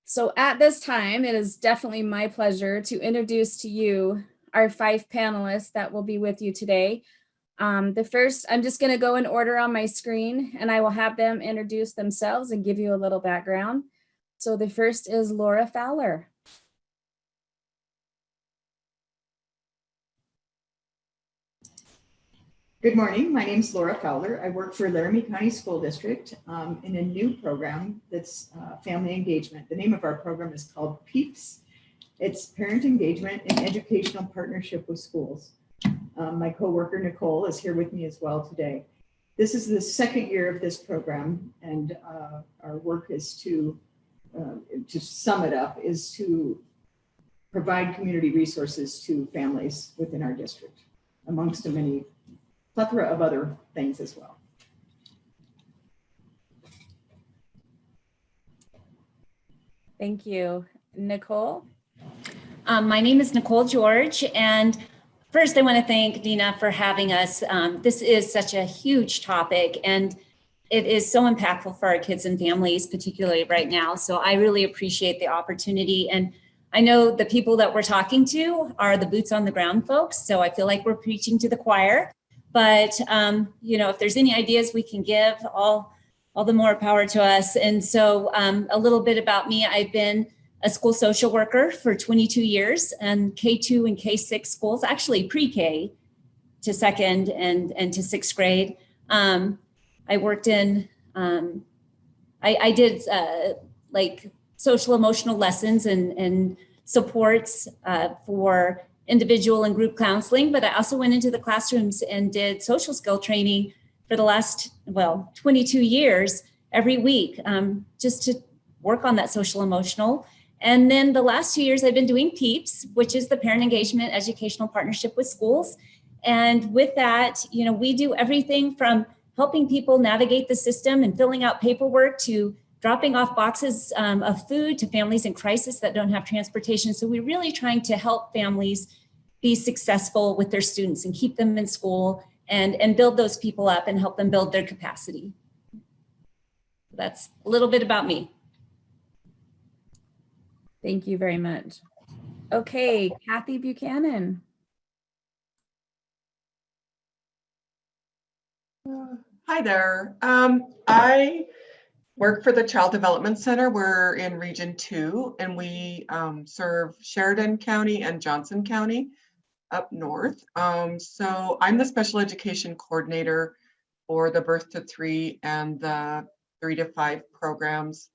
So at this time, it is definitely my pleasure to introduce to you our 5 panelists that will be with you today. The first, I'm just going to go in order on my screen, and I will have them introduce themselves and give you a little background. So the first is Laura Fowler. Good morning, my name is Laura Fowler. I work for Laramie County School District in a new program that's family engagement. The name of our program is called PEEPS. It's Parent Engagement and Educational Partnership with Schools. My coworker Nicole is here with me as well today. This is the second year of this program, and our work is to sum it up, is to provide community resources to families within our district, amongst a many plethora of other things as well. Thank you. Nicole? My name is Nicole George, and first I want to thank Dina for having us. This is such a huge topic, and it is so impactful for our kids and families, particularly right now. So I really appreciate the opportunity. And I know the people that we're talking to are the boots on the ground folks, so I feel like we're preaching to the choir. But, you know, if there's any ideas we can give, all the more power to us. And so a little bit about me, I've been a school social worker for 22 years and K2 and K6 schools, actually pre-K to second and to sixth grade. I worked in, I did like social emotional lessons and supports for individual and group counseling, but I also went into the classrooms and did social skill training for the last, 22 years every week, just to work on that social emotional. And then the last 2 years I've been doing PEEPS, which is the Parent Engagement Educational Partnership with Schools. And with that, you know, we do everything from helping people navigate the system and filling out paperwork to dropping off boxes of food to families in crisis that don't have transportation. So we're really trying to help families be successful with their students and keep them in school and build those people up and help them build their capacity. That's a little bit about me. Thank you very much. Okay, Kathy Buchanan. Hi there. I work for the Child Development Center. We're in Region 2, and we serve Sheridan County and Johnson County up north. So I'm the special education coordinator for the birth to 3 and the 3 to 5 programs.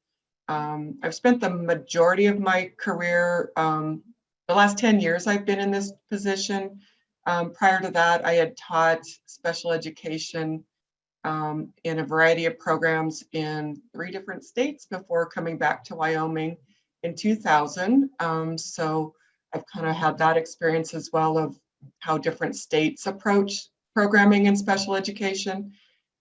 I've spent the majority of my career, the last 10 years I've been in this position. Prior to that, I had taught special education in a variety of programs in 3 different states before coming back to Wyoming in 2000. So I've kind of had that experience as well of how different states approach programming in special education.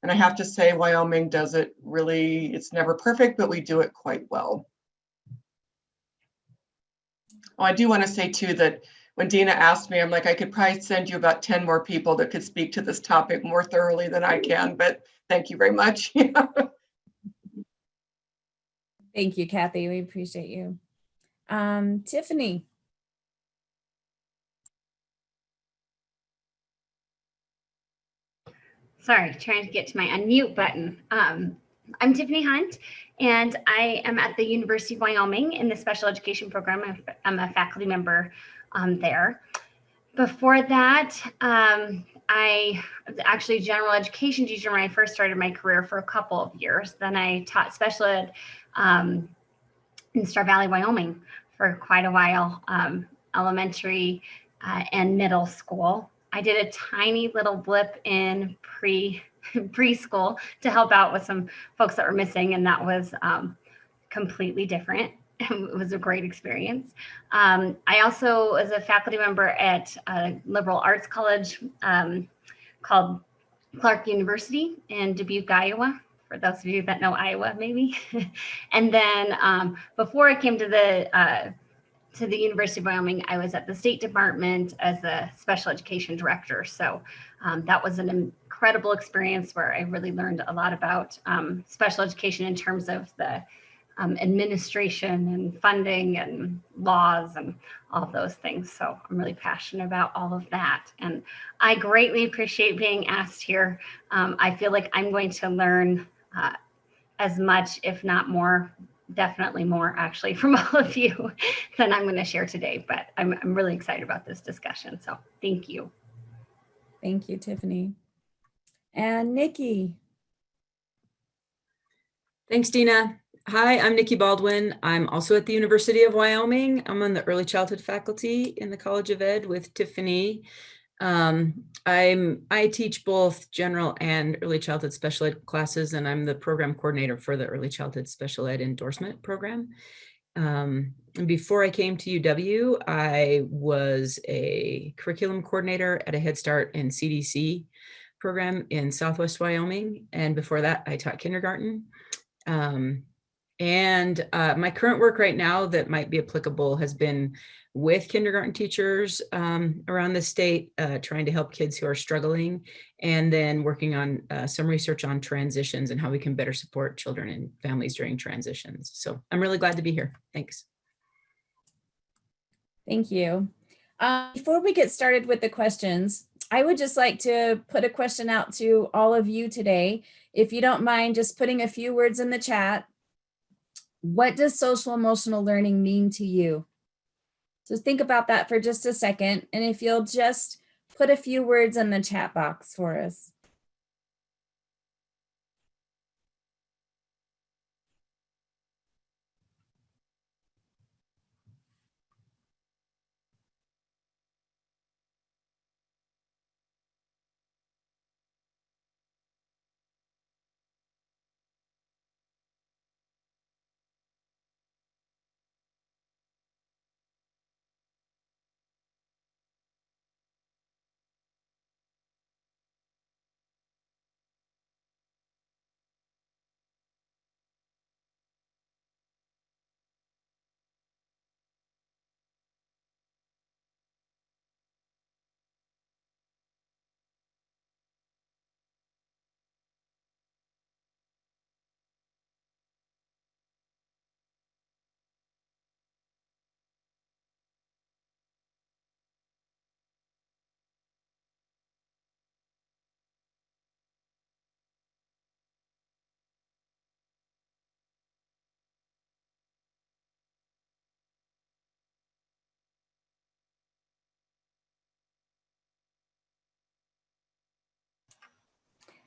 And I have to say, Wyoming does it really, it's never perfect, but we do it quite well. Oh, I do want to say too that when Dina asked me, I'm like, I could probably send you about 10 more people that could speak to this topic more thoroughly than I can, but thank you very much. Thank you, Kathy. We appreciate you. Tiffany. Sorry, trying to get to my unmute button. I'm Tiffany Hunt, and I am at the University of Wyoming in the special education program. I'm a faculty member there. Before that, I was actually a general education teacher when I first started my career for a couple of years. Then I taught special ed in Star Valley, Wyoming for quite a while, elementary and middle school. I did a tiny little blip in preschool to help out with some folks that were missing, and that was completely different. It was a great experience. I also was a faculty member at a liberal arts college called Clark University in Dubuque, Iowa, for those of you that know Iowa, maybe. And then before I came to the to the University of Wyoming, I was at the State Department as the special education director. So that was an incredible experience where I really learned a lot about special education in terms of the administration and funding and laws and all those things. So I'm really passionate about all of that. And I greatly appreciate being asked here. I feel like I'm going to learn as much, if not more, definitely more actually from all of you than I'm going to share today. But I'm really excited about this discussion. So thank you. Thank you, Tiffany. And Nikki. Thanks, Dina. Hi, I'm Nikki Baldwin. I'm also at the University of Wyoming. I'm on the early childhood faculty in the College of Ed with Tiffany. I teach both general and early childhood special ed classes, and I'm the program coordinator for the early childhood special ed endorsement program. And before I came to UW, I was a curriculum coordinator at a Head Start and CDC program in Southwest Wyoming. And before that, I taught kindergarten. My current work right now that might be applicable has been with kindergarten teachers around the state, trying to help kids who are struggling, and then working on some research on transitions and how we can better support children and families during transitions. So I'm really glad to be here. Thanks. Thank you. Before we get started with the questions, I would just like to put a question out to all of you today. If you don't mind just putting a few words in the chat. What does social emotional learning mean to you? So think about that for just a second. And if you'll just put a few words in the chat box for us.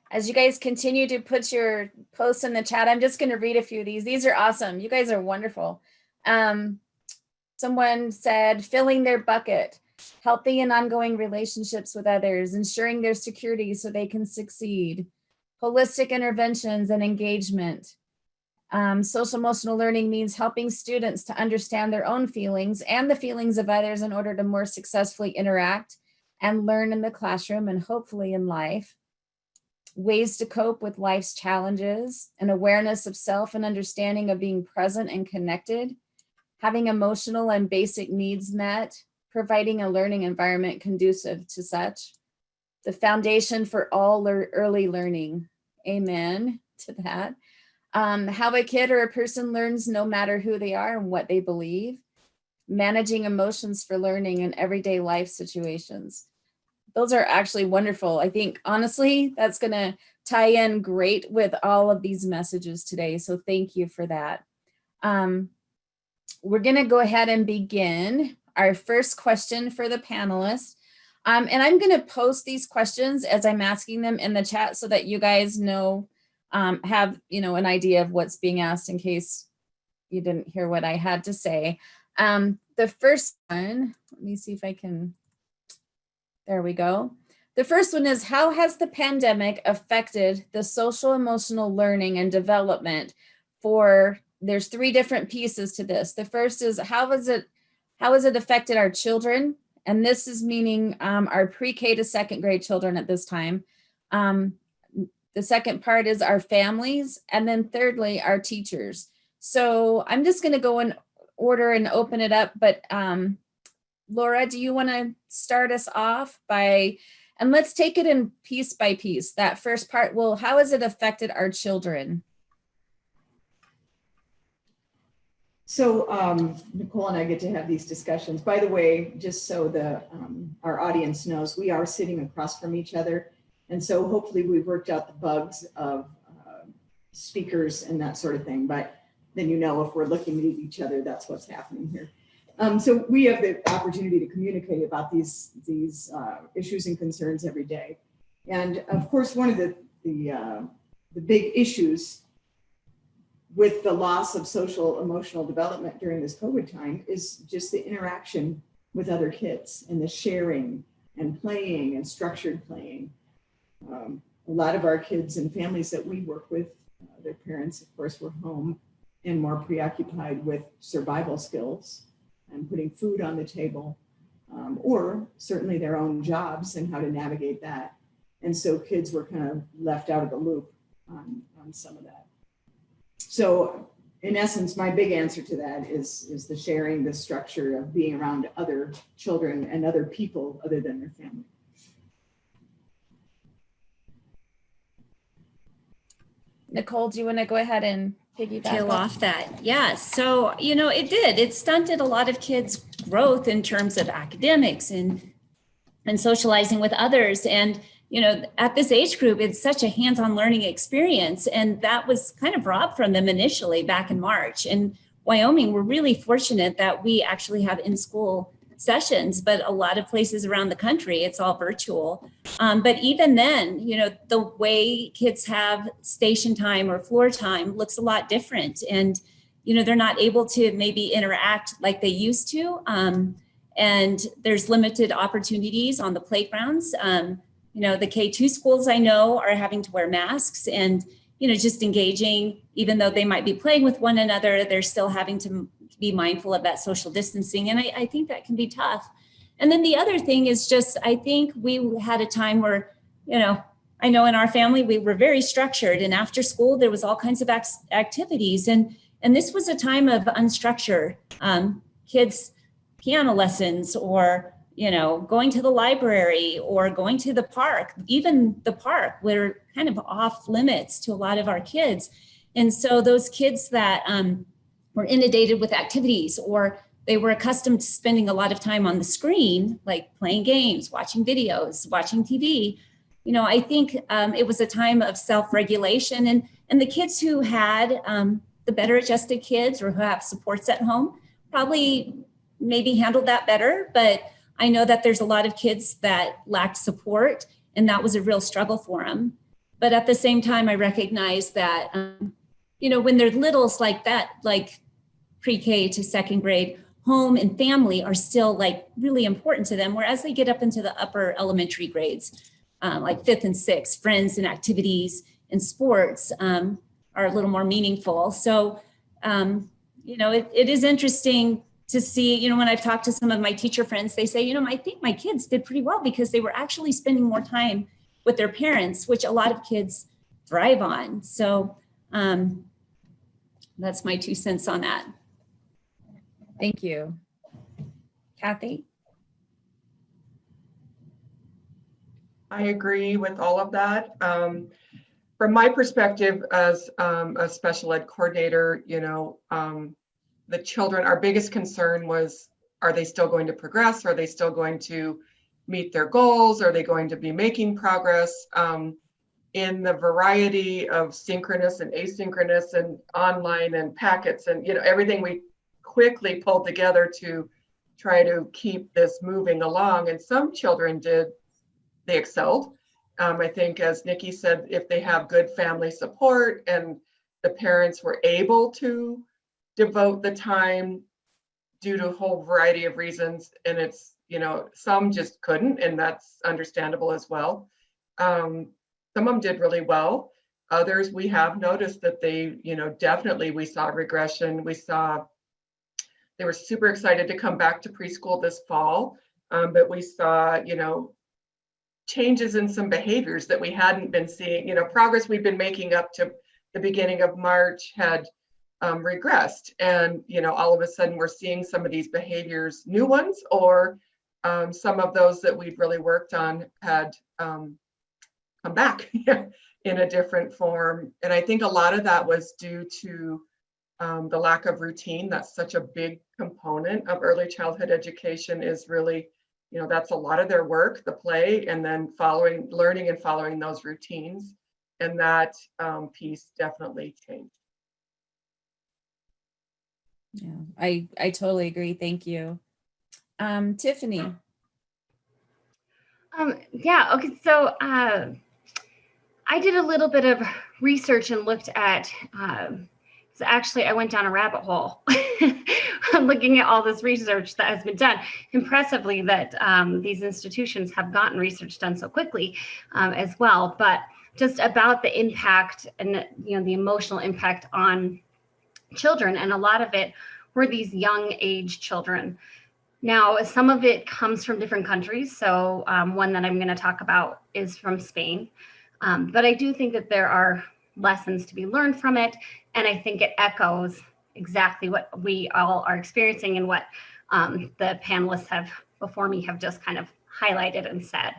As you guys continue to put your posts in the chat, I'm just going to read a few of these. These are awesome. You guys are wonderful. Someone said, filling their bucket, healthy and ongoing relationships with others, ensuring their security so they can succeed, holistic interventions and engagement. Social emotional learning means helping students to understand their own feelings and the feelings of others in order to more successfully interact and learn in the classroom and hopefully in life. Ways to cope with life's challenges, an awareness of self and understanding of being present and connected, having emotional and basic needs met, providing a learning environment conducive to such, the foundation for all early learning. Amen to that. How a kid or a person learns no matter who they are and what they believe, managing emotions for learning in everyday life situations. Those are actually wonderful. I think, honestly, that's going to tie in great with all of these messages today. So thank you for that. We're going to go ahead and begin our first question for the panelists. And I'm going to post these questions as I'm asking them in the chat so that you guys know, have, an idea of what's being asked in case you didn't hear what I had to say. The first one, let me see if I can... There we go. The first one is, how has the pandemic affected the social emotional learning and development for, there's three different pieces to this. The first is, how has it affected our children? And this is meaning our pre-K to second grade children at this time. The second part is our families. And then thirdly, our teachers. So I'm just going to go in order and open it up, but Laura, do you want to start us off and let's take it in piece by piece. That first part, well, how has it affected our children? So Nicole and I get to have these discussions. By the way, just so our audience knows, we are sitting across from each other. And so hopefully we've worked out the bugs of speakers and that sort of thing. But then, if we're looking at each other, that's what's happening here. So we have the opportunity to communicate about these issues and concerns every day. And of course, one of the big issues with the loss of social emotional development during this COVID time is just the interaction with other kids and the sharing and playing and structured playing. A lot of our kids and families that we work with, their parents, of course, were home and more preoccupied with survival skills and putting food on the table, or certainly their own jobs and how to navigate that. And so kids were kind of left out of the loop on some of that. So in essence, my big answer to that is the sharing, the structure of being around other children and other people other than their family. Nicole, do you want to go ahead and piggyback Peel off that? Yeah. So, it stunted a lot of kids' growth in terms of academics and socializing with others. And, at this age group, it's such a hands-on learning experience. And that was kind of robbed from them initially back in March. In Wyoming, we're really fortunate that we actually have in-school sessions, but a lot of places around the country, it's all virtual. But even then, the way kids have station time or floor time looks a lot different. And, they're not able to maybe interact like they used to. And there's limited opportunities on the playgrounds. The K-2 schools I know are having to wear masks and, just engaging, even though they might be playing with one another, they're still having to be mindful of that social distancing. And I think that can be tough. And then the other thing is just, I think we had a time where, I know in our family, we were very structured, and after school, there was all kinds of activities. And this was a time of unstructured kids, piano lessons, or, going to the library or going to the park. Even the park were kind of off limits to a lot of our kids. And so those kids that were inundated with activities, or they were accustomed to spending a lot of time on the screen, like playing games, watching videos, watching TV, I think it was a time of self-regulation. And the kids who had the better adjusted kids, or who have supports at home, probably maybe handled that better. But I know that there's a lot of kids that lacked support, and that was a real struggle for them. But at the same time, I recognize that, when they're littles like that, like pre-K to second grade, home and family are still like really important to them. Whereas they get up into the upper elementary grades, like 5th and 6th, friends and activities and sports are a little more meaningful. So, it is interesting to see, when I've talked to some of my teacher friends, they say, I think my kids did pretty well because they were actually spending more time with their parents, which a lot of kids thrive on. So that's my 2 cents on that. Thank you. Kathy? I agree with all of that. From my perspective as a special ed coordinator, the children, our biggest concern was, are they still going to progress? Are they still going to meet their goals? Are they going to be making progress in the variety of synchronous and asynchronous and online and packets and, everything we quickly pulled together to try to keep this moving along. And some children they excelled. I think, as Nikki said, if they have good family support and the parents were able to devote the time due to a whole variety of reasons, and it's, some just couldn't, and that's understandable as well. Some of them did really well. Others, we have noticed that they, definitely we saw regression. They were super excited to come back to preschool this fall, but we saw, changes in some behaviors that we hadn't been seeing, progress we've been making up to the beginning of March had regressed. And, all of a sudden we're seeing some of these behaviors, new ones, or some of those that we'd really worked on had come back in a different form. And I think a lot of that was due to the lack of routine. That's such a big component of early childhood education, is really, that's a lot of their work, the play, and then learning and following those routines. And that piece definitely changed. Yeah, I totally agree. Thank you. Tiffany. Yeah, okay, so I did a little bit of research and looked at, so actually I went down a rabbit hole looking at all this research that has been done. Impressively that these institutions have gotten research done so quickly as well, but just about the impact and the emotional impact on children, and a lot of it were these young age children. Now, some of it comes from different countries. So one that I'm going to talk about is from Spain. But I do think that there are lessons to be learned from it. And I think it echoes exactly what we all are experiencing and what the panelists have before me have just kind of highlighted and said.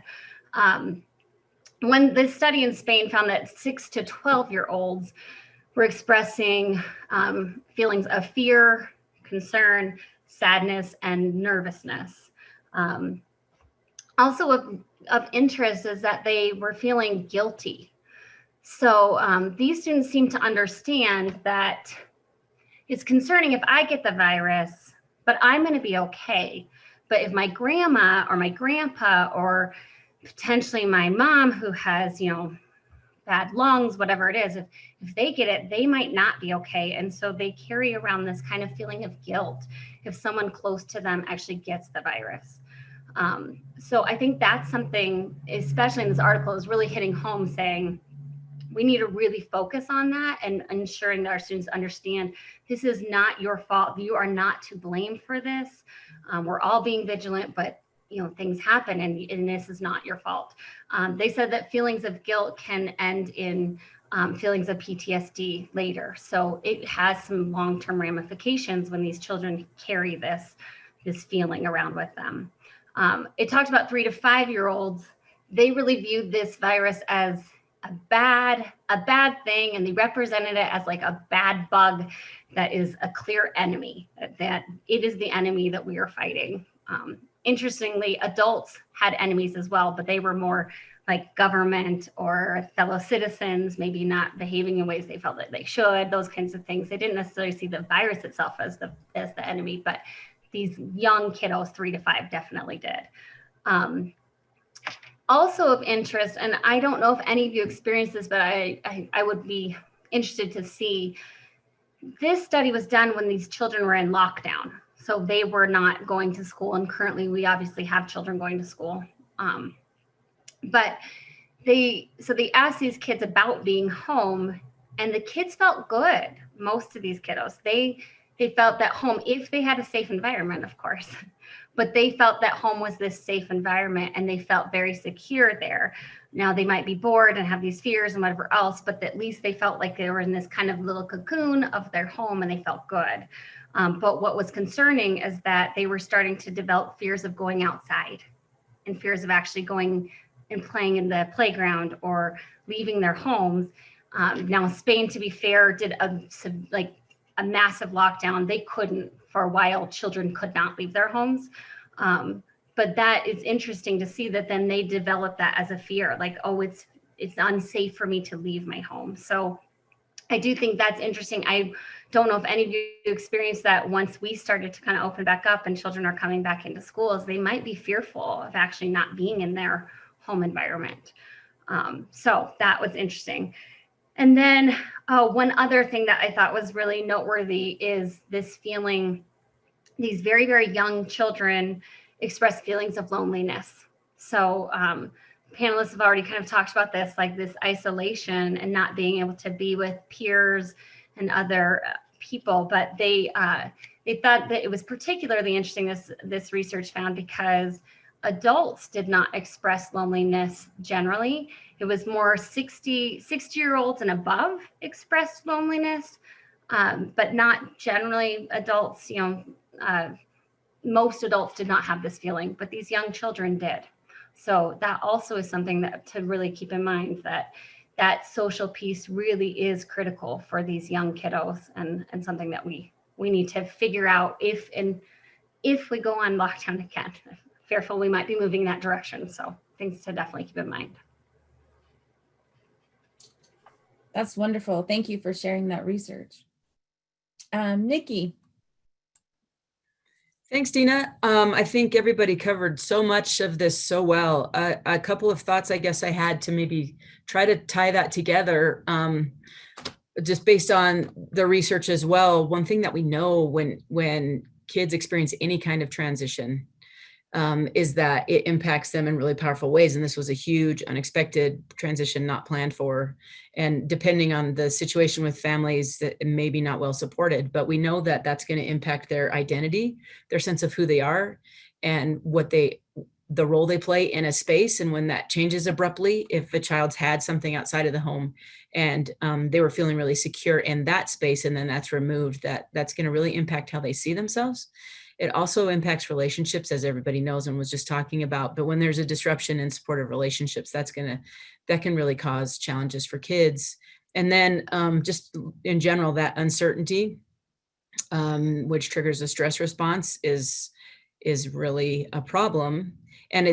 When this study in Spain found that 6 to 12-year-olds were expressing feelings of fear, concern, sadness, and nervousness. Also of interest is that they were feeling guilty. So these students seem to understand that it's concerning if I get the virus, but I'm going to be okay. But if my grandma or my grandpa or potentially my mom, who has, bad lungs, whatever it is, if they get it, they might not be okay. And so they carry around this kind of feeling of guilt if someone close to them actually gets the virus. So I think that's something, especially in this article, is really hitting home, saying we need to really focus on that and ensuring that our students understand this is not your fault. You are not to blame for this. We're all being vigilant, but things happen, and this is not your fault. They said that feelings of guilt can end in feelings of PTSD later. So it has some long-term ramifications when these children carry this feeling around with them. It talked about 3 to 5-year-olds. They really viewed this virus as a bad thing, and they represented it as like a bad bug that is a clear enemy, that it is the enemy that we are fighting. Interestingly, adults had enemies as well, but they were more like government or fellow citizens, maybe not behaving in ways they felt that they should, those kinds of things. They didn't necessarily see the virus itself as the enemy, but these young kiddos, 3 to 5, definitely did. Also of interest, and I don't know if any of you experienced this, but I would be interested to see, this study was done when these children were in lockdown. So they were not going to school, and currently we obviously have children going to school. But they asked these kids about being home, and the kids felt good. Most of these kiddos, they felt that home, if they had a safe environment, of course, but they felt that home was this safe environment, and they felt very secure there. Now they might be bored and have these fears and whatever else, but at least they felt like they were in this kind of little cocoon of their home, and they felt good. But what was concerning is that they were starting to develop fears of going outside and fears of actually going and playing in the playground or leaving their homes. Now, Spain, to be fair, did a massive lockdown. They couldn't, for a while, children could not leave their homes. But that is interesting to see that then they developed that as a fear, like, oh, it's unsafe for me to leave my home. So I do think that's interesting. I don't know if any of you experienced that once we started to kind of open back up and children are coming back into schools, they might be fearful of actually not being in their home environment. So that was interesting. And then one other thing that I thought was really noteworthy is this feeling, these very, very young children express feelings of loneliness. So panelists have already kind of talked about this, like this isolation and not being able to be with peers and other people. But they thought that it was particularly interesting, this research found, because adults did not express loneliness generally. It was more 60-year-olds and above expressed loneliness. but not generally adults, most adults did not have this feeling, but these young children did. So that also is something that to really keep in mind, that social piece really is critical for these young kiddos, and something that we need to figure out if we go on lockdown again. Fearful we might be moving that direction. So things to definitely keep in mind. That's wonderful. Thank you for sharing that research. Nikki. Thanks, Dina. I think everybody covered so much of this so well. A couple of thoughts I guess I had to maybe try to tie that together, just based on the research as well. One thing that we know when kids experience any kind of transition is that it impacts them in really powerful ways. And this was a huge, unexpected transition, not planned for. And depending on the situation with families, that may be not well supported, but we know that that's going to impact their identity, their sense of who they are, and the role they play in a space. And when that changes abruptly, if a child's had something outside of the home and they were feeling really secure in that space, and then that's removed, that's going to really impact how they see themselves. It also impacts relationships, as everybody knows and was just talking about. But when there's a disruption in supportive relationships, that can really cause challenges for kids. And then just in general, that uncertainty, which triggers a stress response, is really a problem. And I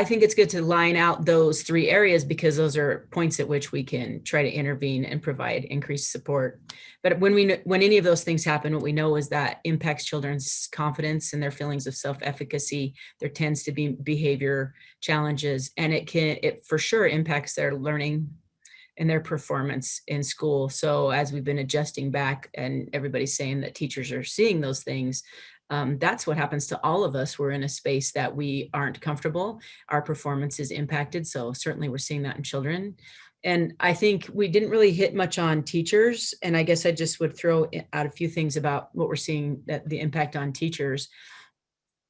think it's good to line out those three areas, because those are points at which we can try to intervene and provide increased support. But when any of those things happen, what we know is that impacts children's confidence and their feelings of self-efficacy. There tends to be behavior challenges, and it for sure impacts their learning and their performance in school. So as we've been adjusting back, and everybody's saying that teachers are seeing those things, that's what happens to all of us. We're in a space that we aren't comfortable. Our performance is impacted. So certainly we're seeing that in children. And I think we didn't really hit much on teachers. And I guess I just would throw out a few things about what we're seeing, that the impact on teachers.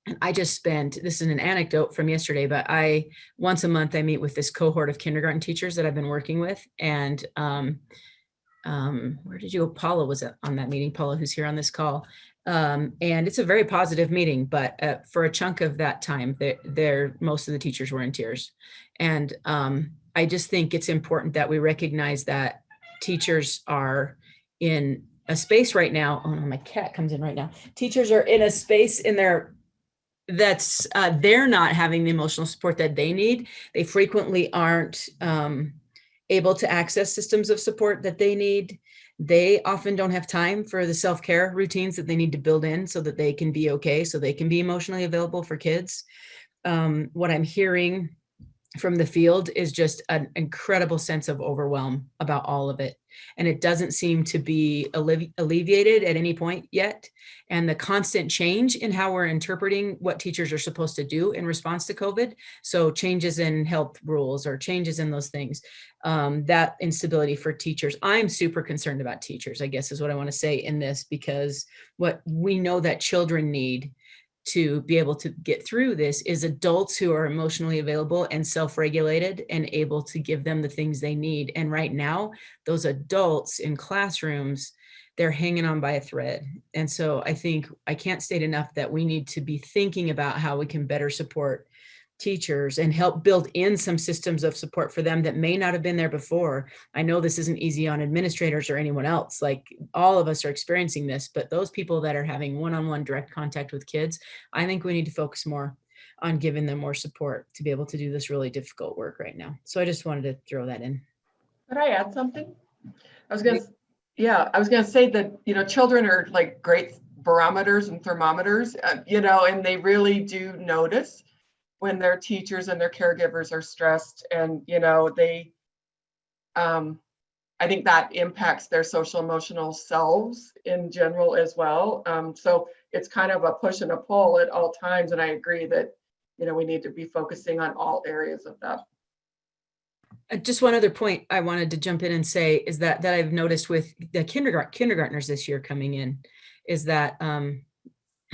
And this is an anecdote from yesterday, but once a month, I meet with this cohort of kindergarten teachers that I've been working with. And where did you go? Paula was on that meeting, Paula, who's here on this call. And it's a very positive meeting, but for a chunk of that time, most of the teachers were in tears. And I just think it's important that we recognize that teachers are in a space right now. Oh no, my cat comes in right now. Teachers are in a space they're not having the emotional support that they need. They frequently aren't able to access systems of support that they need. They often don't have time for the self-care routines that they need to build in so that they can be okay, so they can be emotionally available for kids. What I'm hearing from the field is just an incredible sense of overwhelm about all of it. And it doesn't seem to be alleviated at any point yet. And the constant change in how we're interpreting what teachers are supposed to do in response to COVID. So changes in health rules or changes in those things, that instability for teachers. I'm super concerned about teachers, I guess is what I want to say in this, because what we know that children need to be able to get through this is adults who are emotionally available and self-regulated and able to give them the things they need. And right now, those adults in classrooms, they're hanging on by a thread. And so I think I can't state enough that we need to be thinking about how we can better support teachers and help build in some systems of support for them that may not have been there before. I know this isn't easy on administrators or anyone else. Like, all of us are experiencing this, but those people that are having one-on-one direct contact with kids, I think we need to focus more on giving them more support to be able to do this really difficult work right now. So I just wanted to throw that in. Could I add something? I was going to say that, children are like great barometers and thermometers, and they really do notice when their teachers and their caregivers are stressed, and I think that impacts their social emotional selves in general as well. So it's kind of a push and a pull at all times, and I agree that we need to be focusing on all areas of that. Just one other point I wanted to jump in and say is that I've noticed with the kindergartners this year coming in is that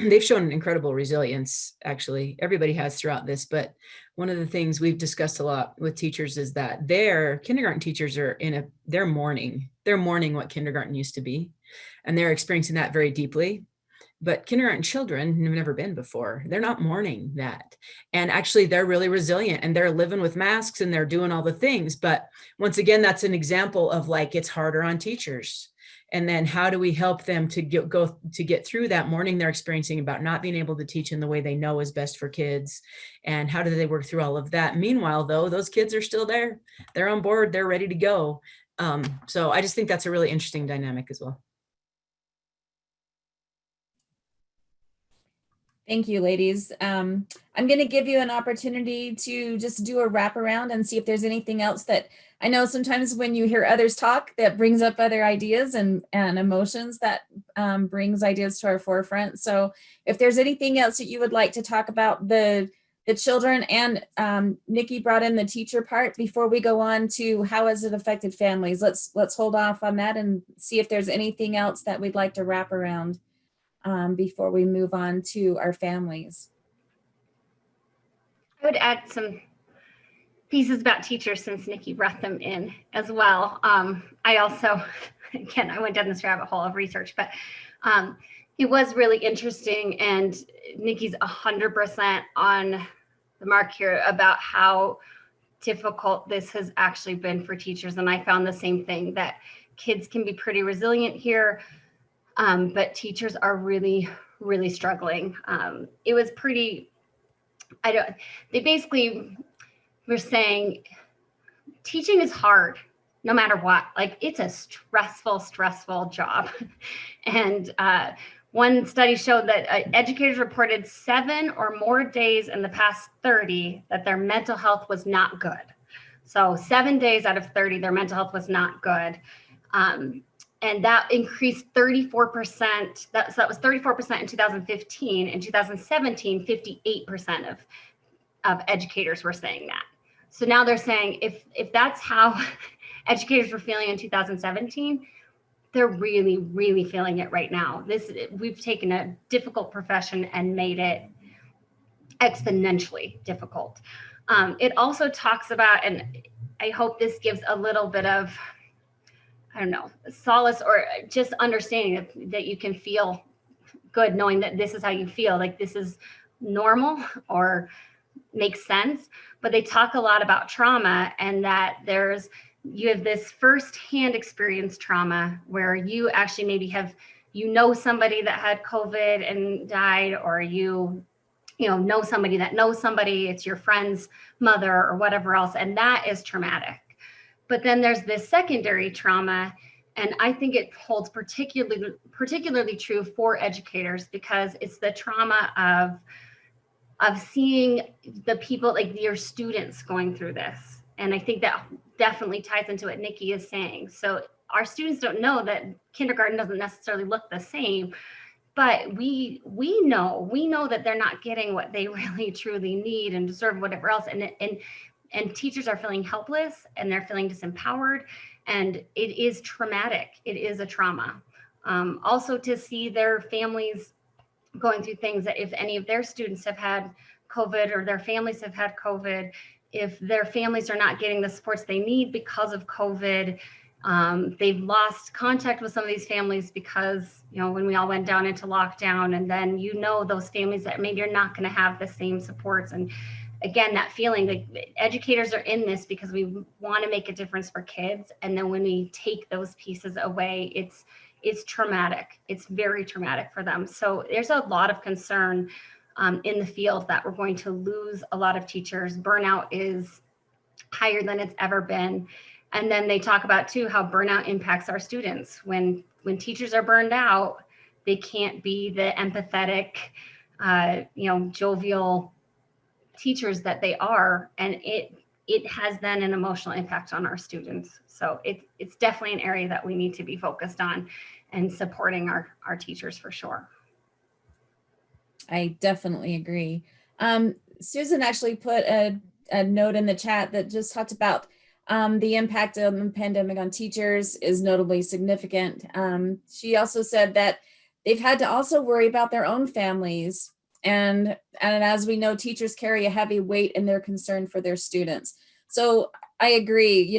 they've shown an incredible resilience. Actually, everybody has throughout this, but one of the things we've discussed a lot with teachers is that their kindergarten teachers are they're mourning they're mourning what kindergarten used to be, and they're experiencing that very deeply. But kindergarten children have never been before. They're not mourning that. And actually they're really resilient and they're living with masks and they're doing all the things. But once again, that's an example of like, it's harder on teachers. And then how do we help them to get through that mourning they're experiencing about not being able to teach in the way they know is best for kids? And how do they work through all of that? Meanwhile, though, those kids are still there. They're on board. They're ready to go. So I just think that's a really interesting dynamic as well. Thank you, ladies. I'm going to give you an opportunity to just do a wraparound and see if there's anything else that I know sometimes when you hear others talk, that brings up other ideas and emotions that brings ideas to our forefront. So if there's anything else that you would like to talk about the children, and Nikki brought in the teacher part before we go on to how has it affected families. Let's hold off on that and see if there's anything else that we'd like to wrap around before we move on to our families. I would add some pieces about teachers since Nikki brought them in as well. I also, again, I went down this rabbit hole of research, but it was really interesting, and Nikki's 100% on the mark here about how difficult this has actually been for teachers. And I found the same thing, that kids can be pretty resilient here, but teachers are really, really struggling. It was pretty, they basically were saying teaching is hard no matter what. Like, it's a stressful job. And one study showed that educators reported 7 or more days in the past 30 that their mental health was not good. So 7 days out of 30, their mental health was not good. And that increased 34%. So that was 34% in 2015. In 2017, 58% of educators were saying that. So now they're saying if that's how educators were feeling in 2017, they're really, really feeling it right now. We've taken a difficult profession and made it exponentially difficult. It also talks about, and I hope this gives a little bit of, I don't know, solace or just understanding that you can feel good knowing that this is how you feel, like this is normal or makes sense. But they talk a lot about trauma, and that you have this firsthand experience trauma where you actually maybe know somebody that had COVID and died, or you know somebody that knows somebody, it's your friend's mother or whatever else, and that is traumatic. But then there's this secondary trauma, and I think it holds particularly true for educators, because it's the trauma of seeing the people, like your students, going through this. And I think that definitely ties into what Nikki is saying. So our students don't know that kindergarten doesn't necessarily look the same, but we know that they're not getting what they really truly need and deserve, whatever else. And teachers are feeling helpless, and they're feeling disempowered, and it is traumatic. It is a trauma. Also, to see their families going through things, that if any of their students have had COVID or their families have had COVID, if their families are not getting the supports they need because of COVID, they've lost contact with some of these families because, when we all went down into lockdown, and then, those families that maybe are not going to have the same supports. And again, that feeling, like, educators are in this because we want to make a difference for kids. And then when we take those pieces away, it's traumatic. It's very traumatic for them. So there's a lot of concern in the field that we're going to lose a lot of teachers. Burnout is higher than it's ever been. And then they talk about too how burnout impacts our students. When teachers are burned out, they can't be the empathetic, jovial teachers that they are, and it has then an emotional impact on our students. So it's definitely an area that we need to be focused on and supporting our teachers for sure. I definitely agree. Susan actually put a note in the chat that just talked about the impact of the pandemic on teachers is notably significant. She also said that they've had to also worry about their own families. And as we know, teachers carry a heavy weight in their concern for their students. So I agree.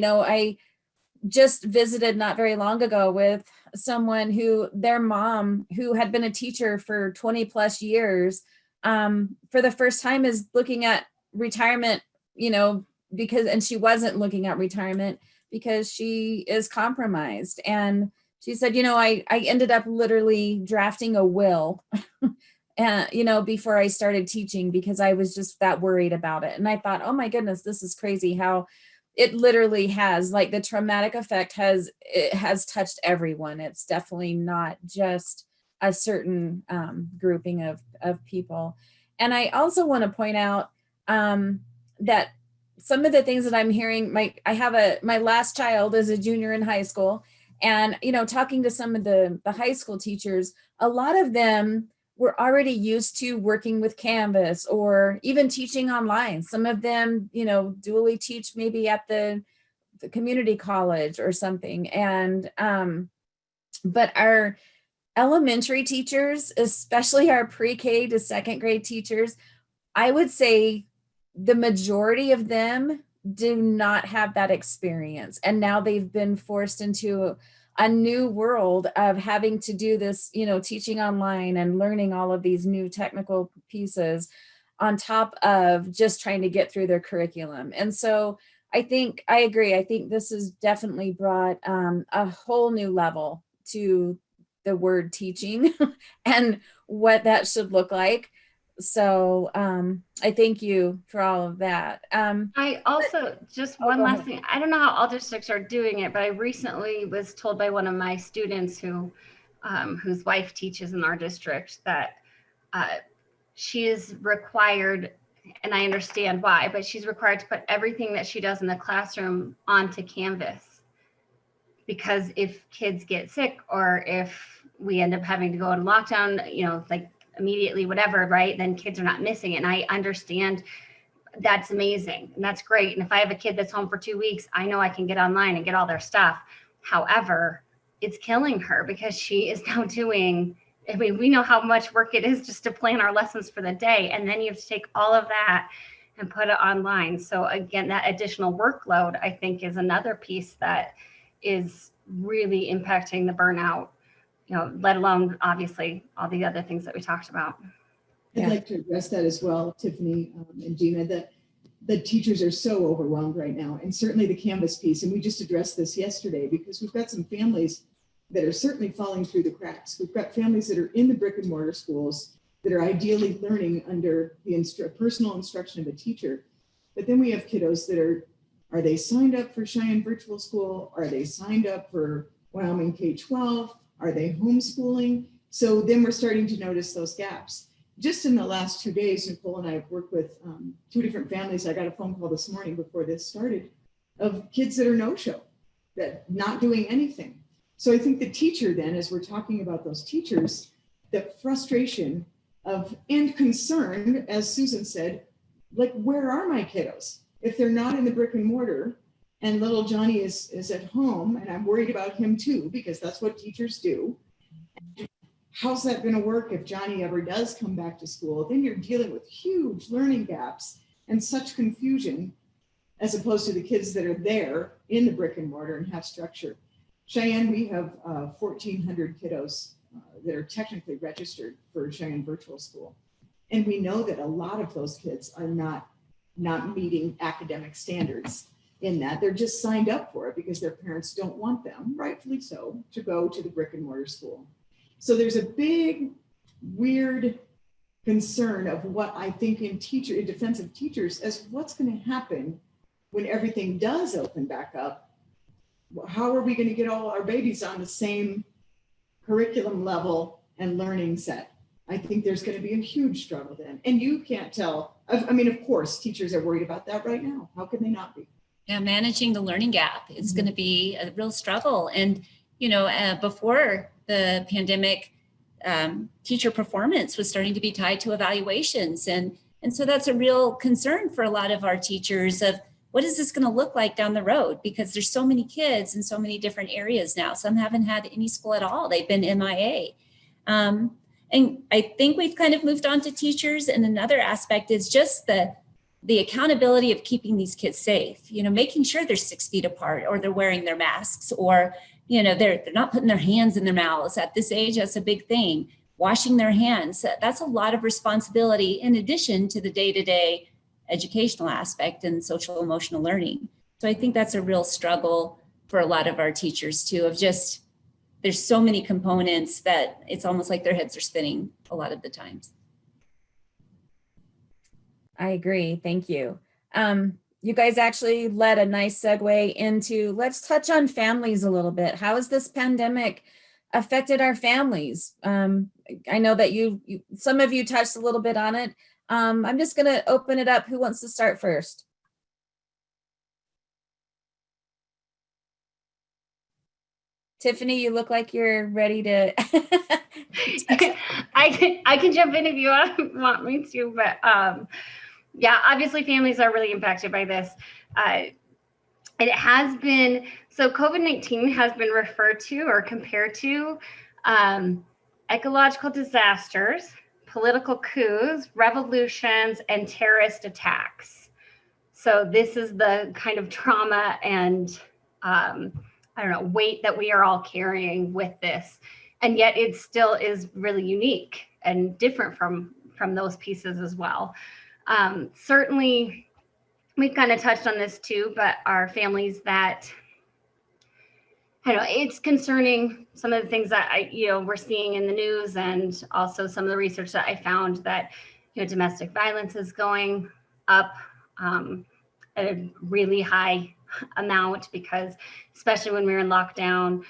just visited not very long ago with someone who their mom, who had been a teacher for 20 plus years, for the first time is looking at retirement, and she wasn't looking at retirement because she is compromised. And she said, I ended up literally drafting a will, and, before I started teaching because I was just that worried about it. And I thought, oh my goodness, this is crazy how it literally has, like, the traumatic effect has touched everyone. It's definitely not just a certain grouping of people. And I also want to point out that some of the things that I'm hearing, my last child is a junior in high school, and, talking to some of the high school teachers, a lot of them were already used to working with Canvas or even teaching online. Some of them, dually teach maybe at the community college or something. And, but our elementary teachers, especially our pre-K to second grade teachers, I would say the majority of them do not have that experience. And now they've been forced into a new world of having to do this, teaching online and learning all of these new technical pieces on top of just trying to get through their curriculum. And so I agree. I think this has definitely brought a whole new level to the word teaching and what that should look like. So I thank you for all of that. I also, just one last thing, I don't know how all districts are doing it, but I recently was told by one of my students whose wife teaches in our district that she is required, and I understand why, but she's required to put everything that she does in the classroom onto Canvas. Because if kids get sick or if we end up having to go in lockdown, like immediately, whatever, right, then kids are not missing it. And I understand that's amazing and that's great. And if I have a kid that's home for 2 weeks, I know I can get online and get all their stuff. However, it's killing her because she is now doing, we know how much work it is just to plan our lessons for the day. And then you have to take all of that and put it online. So again, that additional workload, I think, is another piece that is really impacting the burnout, let alone obviously all the other things that we talked about. I'd like to address that as well, Tiffany and Gina, that the teachers are so overwhelmed right now, and certainly the Canvas piece. And we just addressed this yesterday because we've got some families that are certainly falling through the cracks. We've got families that are in the brick and mortar schools that are ideally learning under the personal instruction of a teacher. But then we have kiddos that are they signed up for Cheyenne Virtual School? Are they signed up for Wyoming K-12? Are they homeschooling? So then we're starting to notice those gaps. Just in the last 2 days, Nicole and I have worked with 2 different families. I got a phone call this morning before this started of kids that are no-show, that not doing anything. So I think the teacher then, as we're talking about those teachers, the frustration of and concern, as Susan said, like, where are my kiddos? If they're not in the brick and mortar and little Johnny is at home, and I'm worried about him too, because that's what teachers do. How's that going to work if Johnny ever does come back to school? Then you're dealing with huge learning gaps and such confusion, as opposed to the kids that are there in the brick and mortar and have structure. Cheyenne, we have 1,400 kiddos that are technically registered for Cheyenne Virtual School. And we know that a lot of those kids are not meeting academic standards in that. They're just signed up for it because their parents don't want them, rightfully so, to go to the brick and mortar school. So there's a big, weird concern of what I think in defense of teachers as what's going to happen when everything does open back up. How are we going to get all our babies on the same curriculum level and learning set? I think there's going to be a huge struggle then. And you can't tell. I mean, of course, teachers are worried about that right now. How can they not be? Yeah, managing the learning gap is going to be a real struggle. And, before the pandemic, teacher performance was starting to be tied to evaluations. And so that's a real concern for a lot of our teachers of what is this going to look like down the road? Because there's so many kids in so many different areas now. Some haven't had any school at all. They've been MIA. And I think we've kind of moved on to teachers. And another aspect is just the the accountability of keeping these kids safe, making sure they're 6 feet apart, or they're wearing their masks, or, they're not putting their hands in their mouths at this age. That's a big thing. Washing their hands. That's a lot of responsibility in addition to the day-to-day educational aspect and social emotional learning. So I think that's a real struggle for a lot of our teachers too, of just, there's so many components that it's almost like their heads are spinning a lot of the times. I agree. Thank you. You guys actually led a nice segue into, let's touch on families a little bit. How has this pandemic affected our families? I know that some of you touched a little bit on it. I'm just going to open it up. Who wants to start first? Tiffany, you look like you're ready to. I can jump in if you want me to, but yeah, obviously families are really impacted by this. It has been, so COVID-19 has been referred to or compared to ecological disasters, political coups, revolutions, and terrorist attacks. So this is the kind of trauma and weight that we are all carrying with this. And yet it still is really unique and different from those pieces as well. Certainly, we've kind of touched on this too, but our families that, it's concerning, some of the things that we're seeing in the news, and also some of the research that I found that, domestic violence is going up at a really high amount, because especially when we're in lockdown,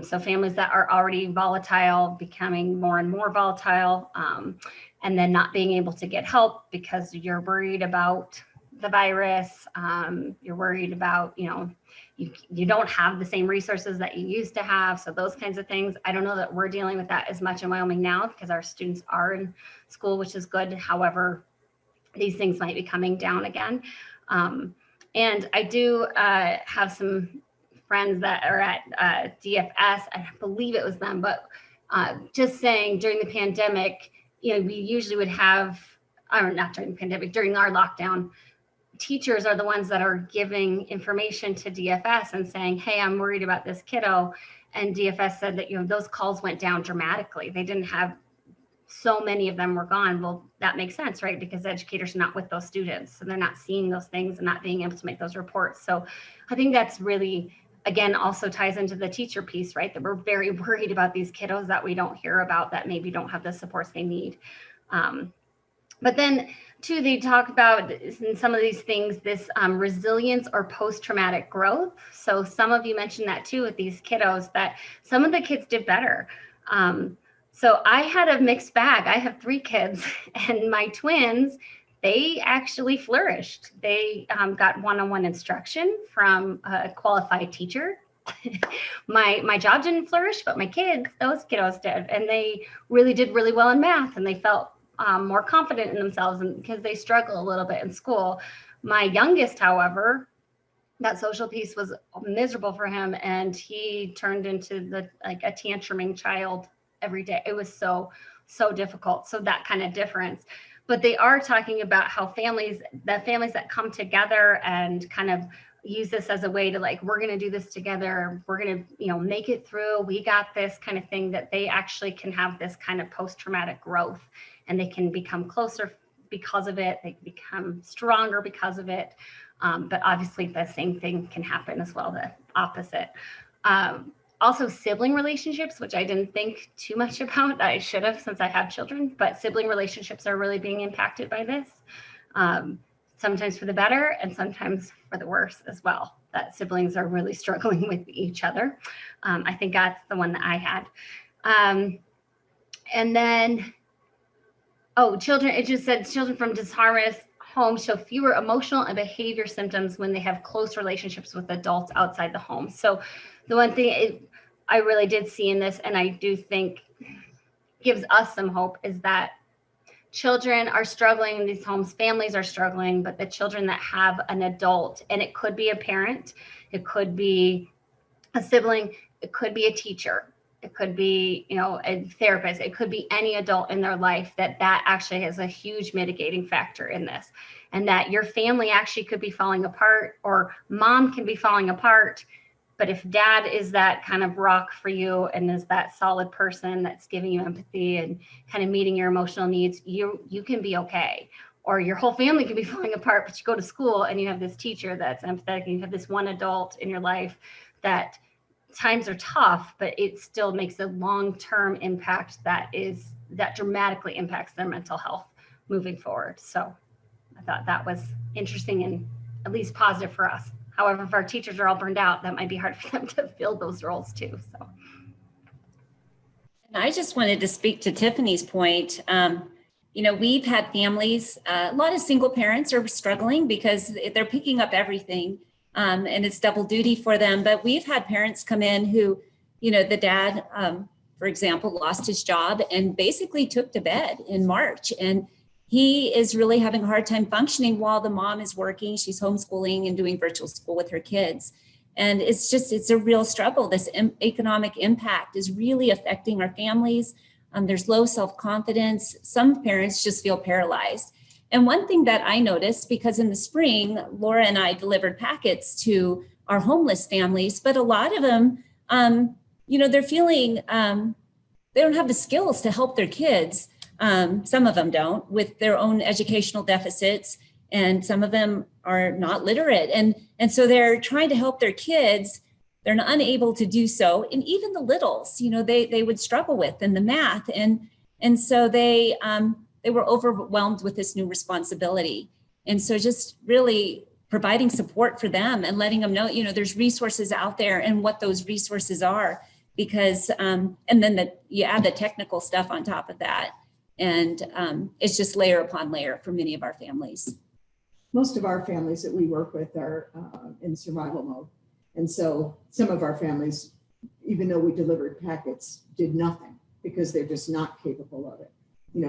so families that are already volatile becoming more and more volatile, and then not being able to get help because you're worried about the virus, you're worried about, you don't have the same resources that you used to have. So those kinds of things. I don't know that we're dealing with that as much in Wyoming now, because our students are in school, which is good. However, these things might be coming down again. And I do have some friends that are at DFS, I believe it was them, but just saying during the pandemic, we usually would have, or not during the pandemic, during our lockdown, teachers are the ones that are giving information to DFS and saying, hey, I'm worried about this kiddo. And DFS said that, those calls went down dramatically. They didn't have, so many of them were gone. Well, that makes sense, right? Because educators are not with those students. So they're not seeing those things and not being able to make those reports. So I think that's really, again, also ties into the teacher piece, right? That we're very worried about these kiddos that we don't hear about, that maybe don't have the supports they need. But then too, they talk about in some of these things, this resilience or post-traumatic growth. So some of you mentioned that too with these kiddos, that some of the kids did better. So I had a mixed bag. I have 3 kids, and my twins, they actually flourished. They got one-on-one instruction from a qualified teacher. My job didn't flourish, but my kids, those kiddos did. And they really did really well in math, and they felt more confident in themselves, and because they struggle a little bit in school. My youngest, however, that social piece was miserable for him, and he turned into a tantruming child every day. It was so difficult. So that kind of difference. But they are talking about how families that come together and kind of use this as a way to we're going to do this together. We're going to, make it through. We got this kind of thing, that they actually can have this kind of post-traumatic growth, and they can become closer because of it. They become stronger because of it. But obviously the same thing can happen as well, the opposite. Also sibling relationships, which I didn't think too much about. I should have, since I have children, but sibling relationships are really being impacted by this. Sometimes for the better and sometimes for the worse as well, that siblings are really struggling with each other. I think that's the one that I had. And then, children, it just said children from disharmonious homes show fewer emotional and behavior symptoms when they have close relationships with adults outside the home. So the one thing I really did see in this, and I do think gives us some hope, is that children are struggling in these homes, families are struggling, but the children that have an adult, and it could be a parent, it could be a sibling, it could be a teacher, it could be, a therapist, it could be any adult in their life, that actually has a huge mitigating factor in this. and that your family actually could be falling apart, or mom can be falling apart. But if dad is that kind of rock for you and is that solid person that's giving you empathy and kind of meeting your emotional needs, you can be okay. Or your whole family can be falling apart, but you go to school and you have this teacher that's empathetic, and you have this one adult in your life that times are tough, but it still makes a long-term impact that dramatically impacts their mental health moving forward. So I thought that was interesting and at least positive for us. However, if our teachers are all burned out, that might be hard for them to fill those roles too. So. And I just wanted to speak to Tiffany's point. We've had families, a lot of single parents are struggling because they're picking up everything, and it's double duty for them. But we've had parents come in who, the dad, for example, lost his job and basically took to bed in March. And he is really having a hard time functioning while the mom is working. She's homeschooling and doing virtual school with her kids. And it's a real struggle. This economic impact is really affecting our families. There's low self-confidence. Some parents just feel paralyzed. And one thing that I noticed, because in the spring, Laura and I delivered packets to our homeless families, but a lot of them, they're feeling, they don't have the skills to help their kids. Some of them don't, with their own educational deficits, and some of them are not literate. And so they're trying to help their kids. They're unable to do so. And even the littles, they would struggle with in the math. And so they were overwhelmed with this new responsibility. And so just really providing support for them and letting them know, there's resources out there and what those resources are, because, and then you add the technical stuff on top of that. And it's just layer upon layer for many of our families. Most of our families that we work with are in survival mode. And so some of our families, even though we delivered packets, did nothing because they're just not capable of it.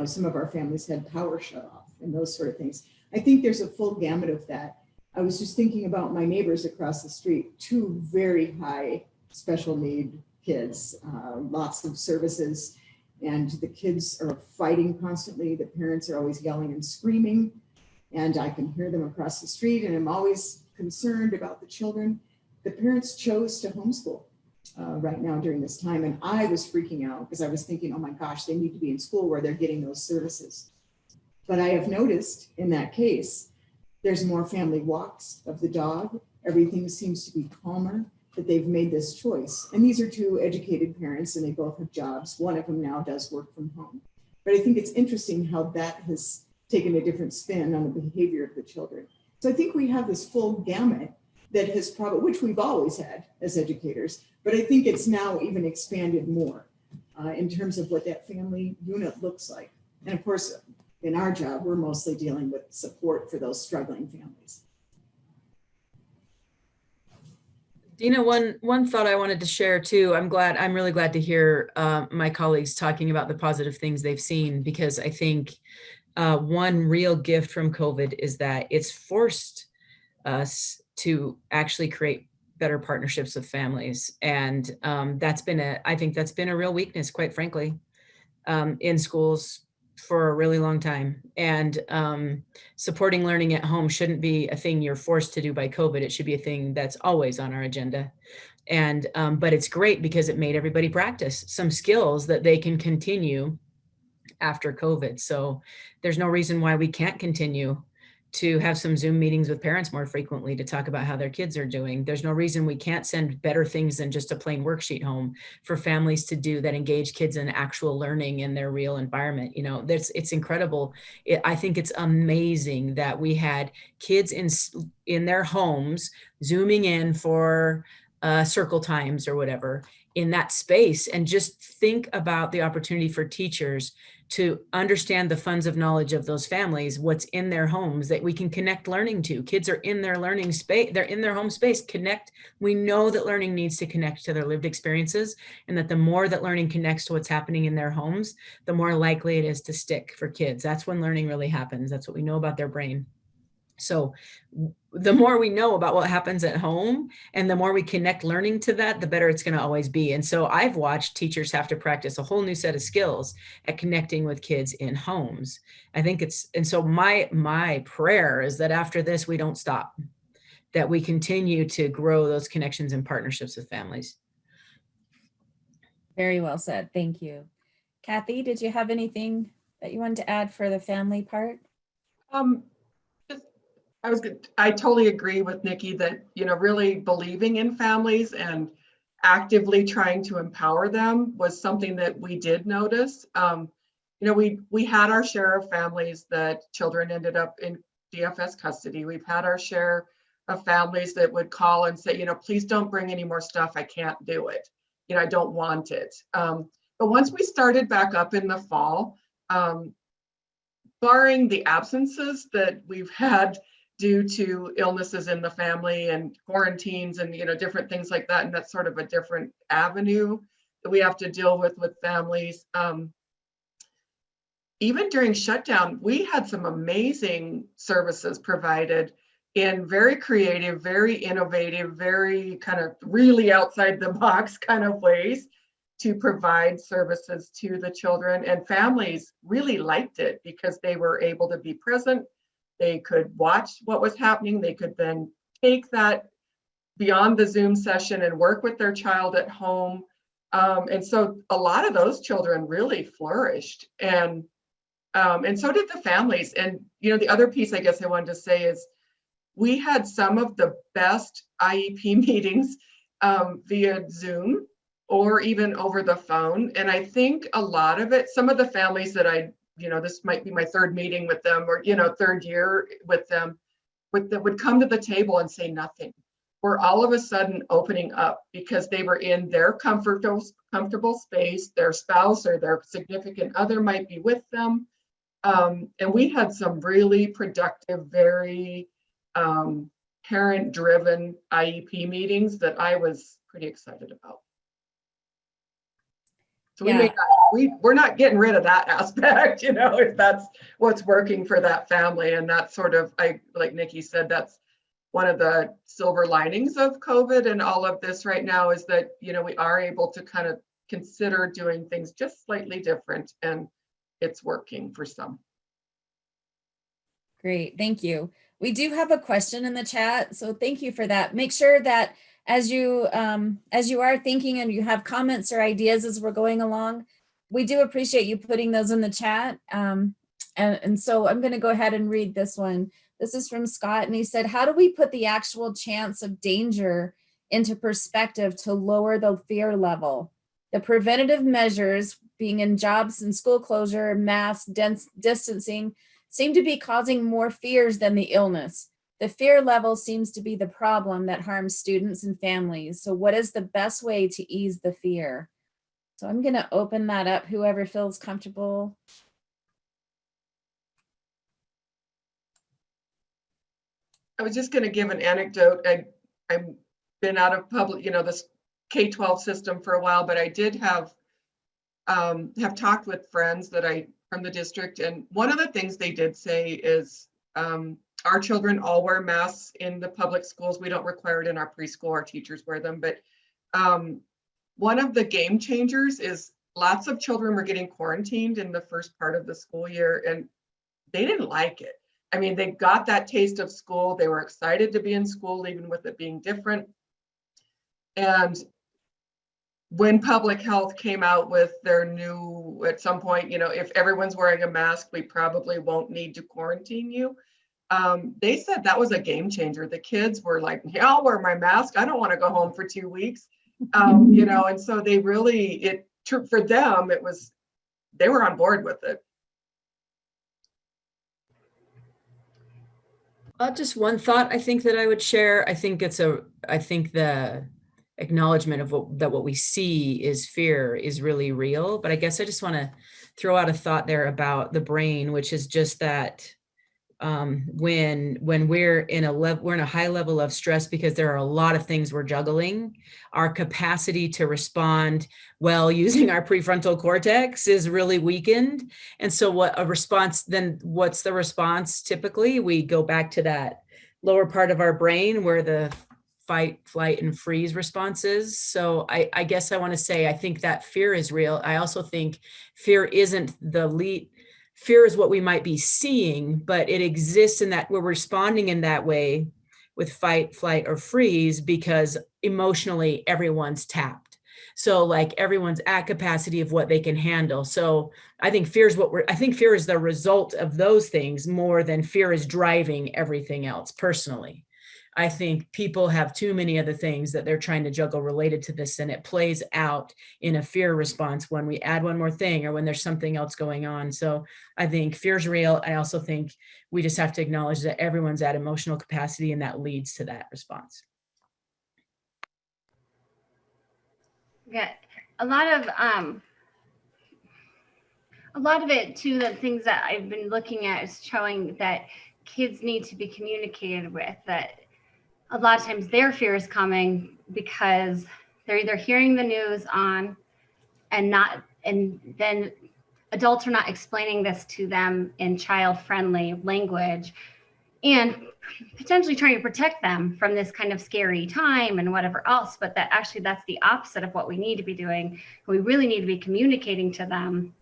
Some of our families had power shut off and those sort of things. I think there's a full gamut of that. I was just thinking about my neighbors across the street, 2 very high special need kids, lots of services. And the kids are fighting constantly. The parents are always yelling and screaming. And I can hear them across the street, and I'm always concerned about the children. The parents chose to homeschool right now during this time. And I was freaking out because I was thinking, oh my gosh, they need to be in school where they're getting those services. But I have noticed in that case, there's more family walks of the dog. Everything seems to be calmer, that they've made this choice. And these are 2 educated parents, and they both have jobs. One of them now does work from home. But I think it's interesting how that has taken a different spin on the behavior of the children. So I think we have this full gamut that has probably, which we've always had as educators, but I think it's now even expanded more in terms of what that family unit looks like. And of course, in our job, we're mostly dealing with support for those struggling families. Dina, one thought I wanted to share too. I'm really glad to hear my colleagues talking about the positive things they've seen, because I think one real gift from COVID is that it's forced us to actually create better partnerships with families. And I think that's been a real weakness, quite frankly, in schools for a really long time. And supporting learning at home shouldn't be a thing you're forced to do by COVID. It should be a thing that's always on our agenda. And but it's great because it made everybody practice some skills that they can continue after COVID. So there's no reason why we can't continue to have some Zoom meetings with parents more frequently to talk about how their kids are doing. There's no reason we can't send better things than just a plain worksheet home for families to do that engage kids in actual learning in their real environment. It's incredible. I think it's amazing that we had kids in their homes Zooming in for circle times or whatever in that space. And just think about the opportunity for teachers to understand the funds of knowledge of those families, what's in their homes that we can connect learning to. Kids are in their learning space, they're in their home space, connect. We know that learning needs to connect to their lived experiences, and that the more that learning connects to what's happening in their homes, the more likely it is to stick for kids. That's when learning really happens. That's what we know about their brain. So the more we know about what happens at home and the more we connect learning to that, the better it's going to always be. And so I've watched teachers have to practice a whole new set of skills at connecting with kids in homes. I think and so my prayer is that after this, we don't stop, that we continue to grow those connections and partnerships with families. Very well said. Thank you. Kathy, did you have anything that you wanted to add for the family part? I totally agree with Nikki that, really believing in families and actively trying to empower them was something that we did notice. We had our share of families that children ended up in DFS custody. We've had our share of families that would call and say, please don't bring any more stuff. I can't do it. I don't want it. But once we started back up in the fall, barring the absences that we've had due to illnesses in the family and quarantines and different things like that, and that's sort of a different avenue that we have to deal with families. Even during shutdown, we had some amazing services provided in very creative, very innovative, very kind of really outside the box kind of ways to provide services to the children, and families really liked it because they were able to be present. They could watch what was happening. They could then take that beyond the Zoom session and work with their child at home. And so a lot of those children really flourished, and so did the families. And the other piece I guess I wanted to say is we had some of the best IEP meetings via Zoom or even over the phone. And I think a lot of it, some of the families that this might be my third meeting with them, or third year with them, would come to the table and say nothing. We're all of a sudden opening up because they were in their comfortable space. Their spouse or their significant other might be with them, and we had some really productive, very parent-driven IEP meetings that I was pretty excited about. So Yeah. we're not getting rid of that aspect, if that's what's working for that family. And that's sort of, like Nikki said, that's one of the silver linings of COVID and all of this right now is that, we are able to kind of consider doing things just slightly different, and it's working for some. Great, thank you. We do have a question in the chat, so thank you for that. Make sure that as you are thinking and you have comments or ideas as we're going along, we do appreciate you putting those in the chat. And so I'm going to go ahead and read this one. This is from Scott, and he said, how do we put the actual chance of danger into perspective to lower the fear level? The preventative measures, being in jobs and school closure, mask, distancing, seem to be causing more fears than the illness. The fear level seems to be the problem that harms students and families. So what is the best way to ease the fear? So I'm going to open that up, whoever feels comfortable. I was just going to give an anecdote. I've been out of public, this K-12 system for a while, but I did have talked with friends from the district. And one of the things they did say is, our children all wear masks in the public schools. We don't require it in our preschool. Our teachers wear them. But one of the game changers is lots of children were getting quarantined in the first part of the school year, and they didn't like it. I mean, they got that taste of school. They were excited to be in school, even with it being different. And when public health came out with their new, at some point, if everyone's wearing a mask, we probably won't need to quarantine you. They said that was a game changer. The kids were like, yeah, I'll wear my mask. I don't want to go home for 2 weeks. And so they really, for them, they were on board with it. Just one thought I think that I would share. I think the acknowledgement of what we see is fear is really real. But I guess I just want to throw out a thought there about the brain, which is just that when we're in a high level of stress because there are a lot of things we're juggling. Our capacity to respond well using our prefrontal cortex is really weakened. And so what's the response? Typically, we go back to that lower part of our brain where the fight, flight, and freeze responses. So I guess I want to say, I think that fear is real. I also think fear isn't the lead. Fear is what we might be seeing, but it exists in that we're responding in that way with fight, flight, or freeze because emotionally everyone's tapped. So like everyone's at capacity of what they can handle. So I think fear is fear is the result of those things more than fear is driving everything else personally. I think people have too many other things that they're trying to juggle related to this, and it plays out in a fear response when we add one more thing or when there's something else going on. So I think fear is real. I also think we just have to acknowledge that everyone's at emotional capacity, and that leads to that response. Yeah, a lot of it too, the things that I've been looking at is showing that kids need to be communicated with, that a lot of times their fear is coming because they're either hearing the news on and then adults are not explaining this to them in child-friendly language and potentially trying to protect them from this kind of scary time and whatever else, but that actually that's the opposite of what we need to be doing. We really need to be communicating to them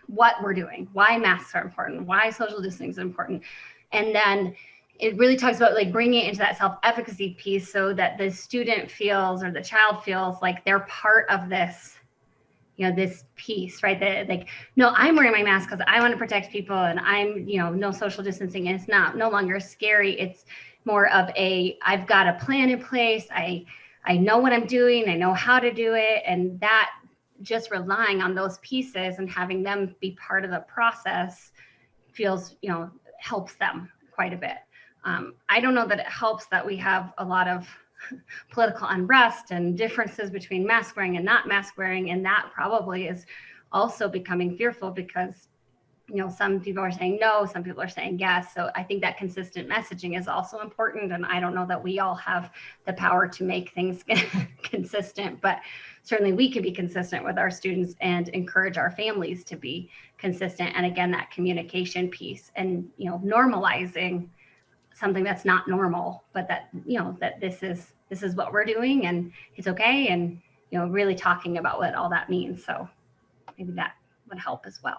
what we're doing, why masks are important, why social distancing is important. And then it really talks about like bringing it into that self-efficacy piece so that the student feels or the child feels like they're part of this, this piece, right? That like, no, I'm wearing my mask because I want to protect people and I'm, no social distancing, and it's no longer scary. It's more of I've got a plan in place. I know what I'm doing. I know how to do it. And that just relying on those pieces and having them be part of the process feels, helps them quite a bit. I don't know that it helps that we have a lot of political unrest and differences between mask wearing and not mask wearing. And that probably is also becoming fearful because, some people are saying no, some people are saying yes. So I think that consistent messaging is also important. And I don't know that we all have the power to make things consistent, but certainly we can be consistent with our students and encourage our families to be consistent. And again, that communication piece and, normalizing something that's not normal, but that, that this is what we're doing and it's okay. And, really talking about what all that means. So maybe that would help as well.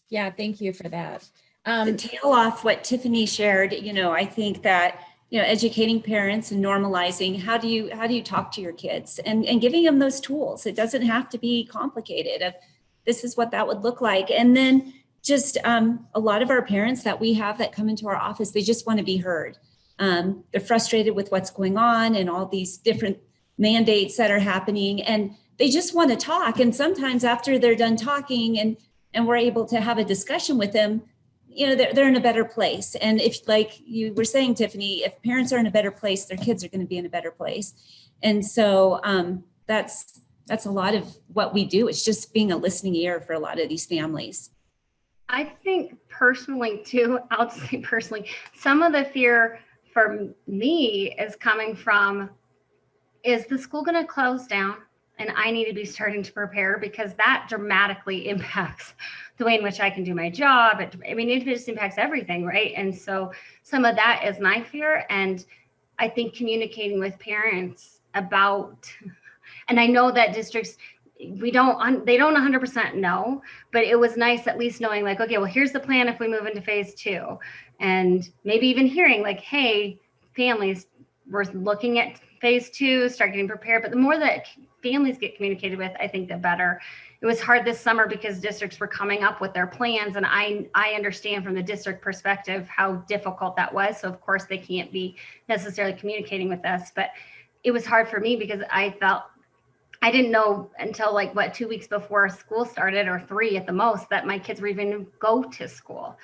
Yeah, thank you for that. To tail off what Tiffany shared, I think that, educating parents and normalizing, how do you talk to your kids and giving them those tools. It doesn't have to be complicated. This is what that would look like. And then just a lot of our parents that we have that come into our office, they just want to be heard. They're frustrated with what's going on and all these different mandates that are happening, and they just want to talk. And sometimes after they're done talking and we're able to have a discussion with them, they're in a better place. And if, like you were saying, Tiffany, if parents are in a better place, their kids are going to be in a better place. And so that's a lot of what we do. It's just being a listening ear for a lot of these families. I think personally too, I'll just say personally, some of the fear for me is coming from, is the school going to close down? And I need to be starting to prepare because that dramatically impacts the way in which I can do my job. It just impacts everything, right? And so some of that is my fear. And I think communicating with parents about, and I know that districts, they don't 100% know, but it was nice at least knowing like, okay, well, here's the plan if we move into phase 2. And maybe even hearing like, hey, families, we're looking at phase 2, start getting prepared. But the more that families get communicated with, I think the better. It was hard this summer because districts were coming up with their plans. And I understand from the district perspective how difficult that was. So of course they can't be necessarily communicating with us, but it was hard for me because I felt I didn't know until 2 weeks before school started, or 3 at the most, that my kids were even going to go to school.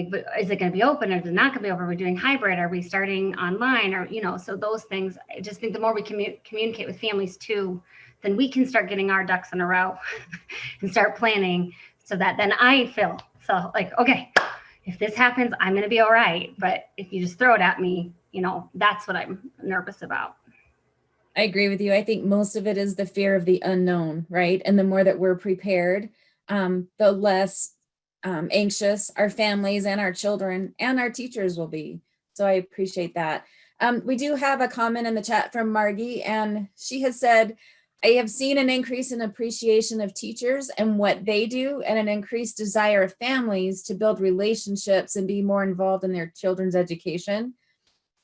But is it going to be open or is it not going to be open? Are we doing hybrid? Are we starting online? Or, so those things, I just think the more we communicate with families too, then we can start getting our ducks in a row and start planning so that then I feel So like, okay, if this happens, I'm going to be all right. But if you just throw it at me, that's what I'm nervous about. I agree with you. I think most of it is the fear of the unknown, right? And the more that we're prepared, the less anxious our families and our children and our teachers will be. So I appreciate that. We do have a comment in the chat from Margie, and she has said, I have seen an increase in appreciation of teachers and what they do, and an increased desire of families to build relationships and be more involved in their children's education.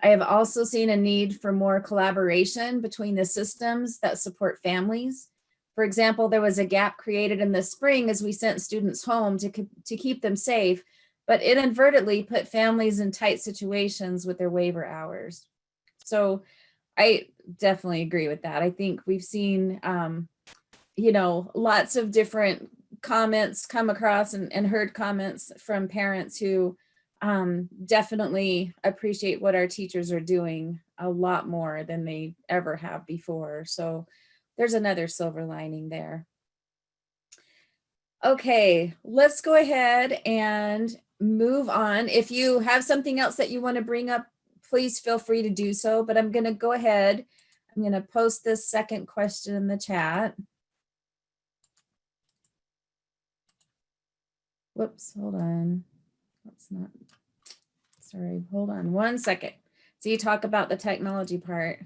I have also seen a need for more collaboration between the systems that support families. For example, there was a gap created in the spring as we sent students home to keep them safe, but it inadvertently put families in tight situations with their waiver hours. So I definitely agree with that. I think we've seen, lots of different comments come across and heard comments from parents who definitely appreciate what our teachers are doing a lot more than they ever have before. So there's another silver lining there. Okay, let's go ahead and move on. If you have something else that you want to bring up, please feel free to do so, but I'm going to go ahead. I'm going to post this second question in the chat. Whoops, hold on. That's not, sorry, hold on one second. So you talk about the technology part.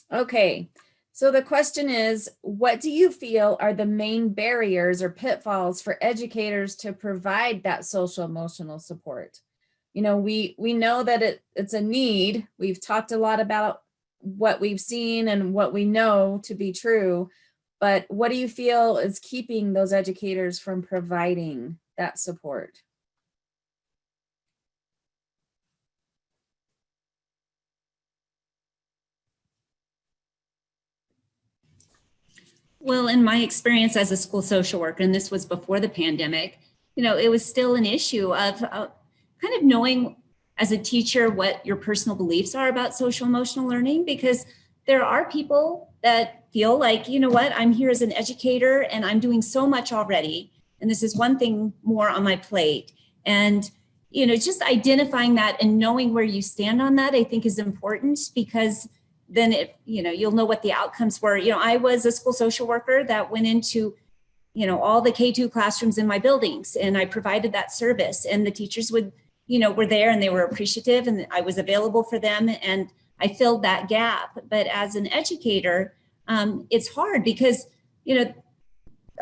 Okay, so the question is, what do you feel are the main barriers or pitfalls for educators to provide that social emotional support? We know that it's a need. We've talked a lot about what we've seen and what we know to be true, but what do you feel is keeping those educators from providing that support? Well, in my experience as a school social worker, and this was before the pandemic, it was still an issue of kind of knowing as a teacher what your personal beliefs are about social emotional learning, because there are people that feel like, you know what, I'm here as an educator and I'm doing so much already, and this is one thing more on my plate. And just identifying that and knowing where you stand on that, I think is important, because then you'll know what the outcomes were. I was a school social worker that went into all the K-2 classrooms in my buildings, and I provided that service, and the teachers were there and they were appreciative, and I was available for them, and I filled that gap. But as an educator, it's hard because a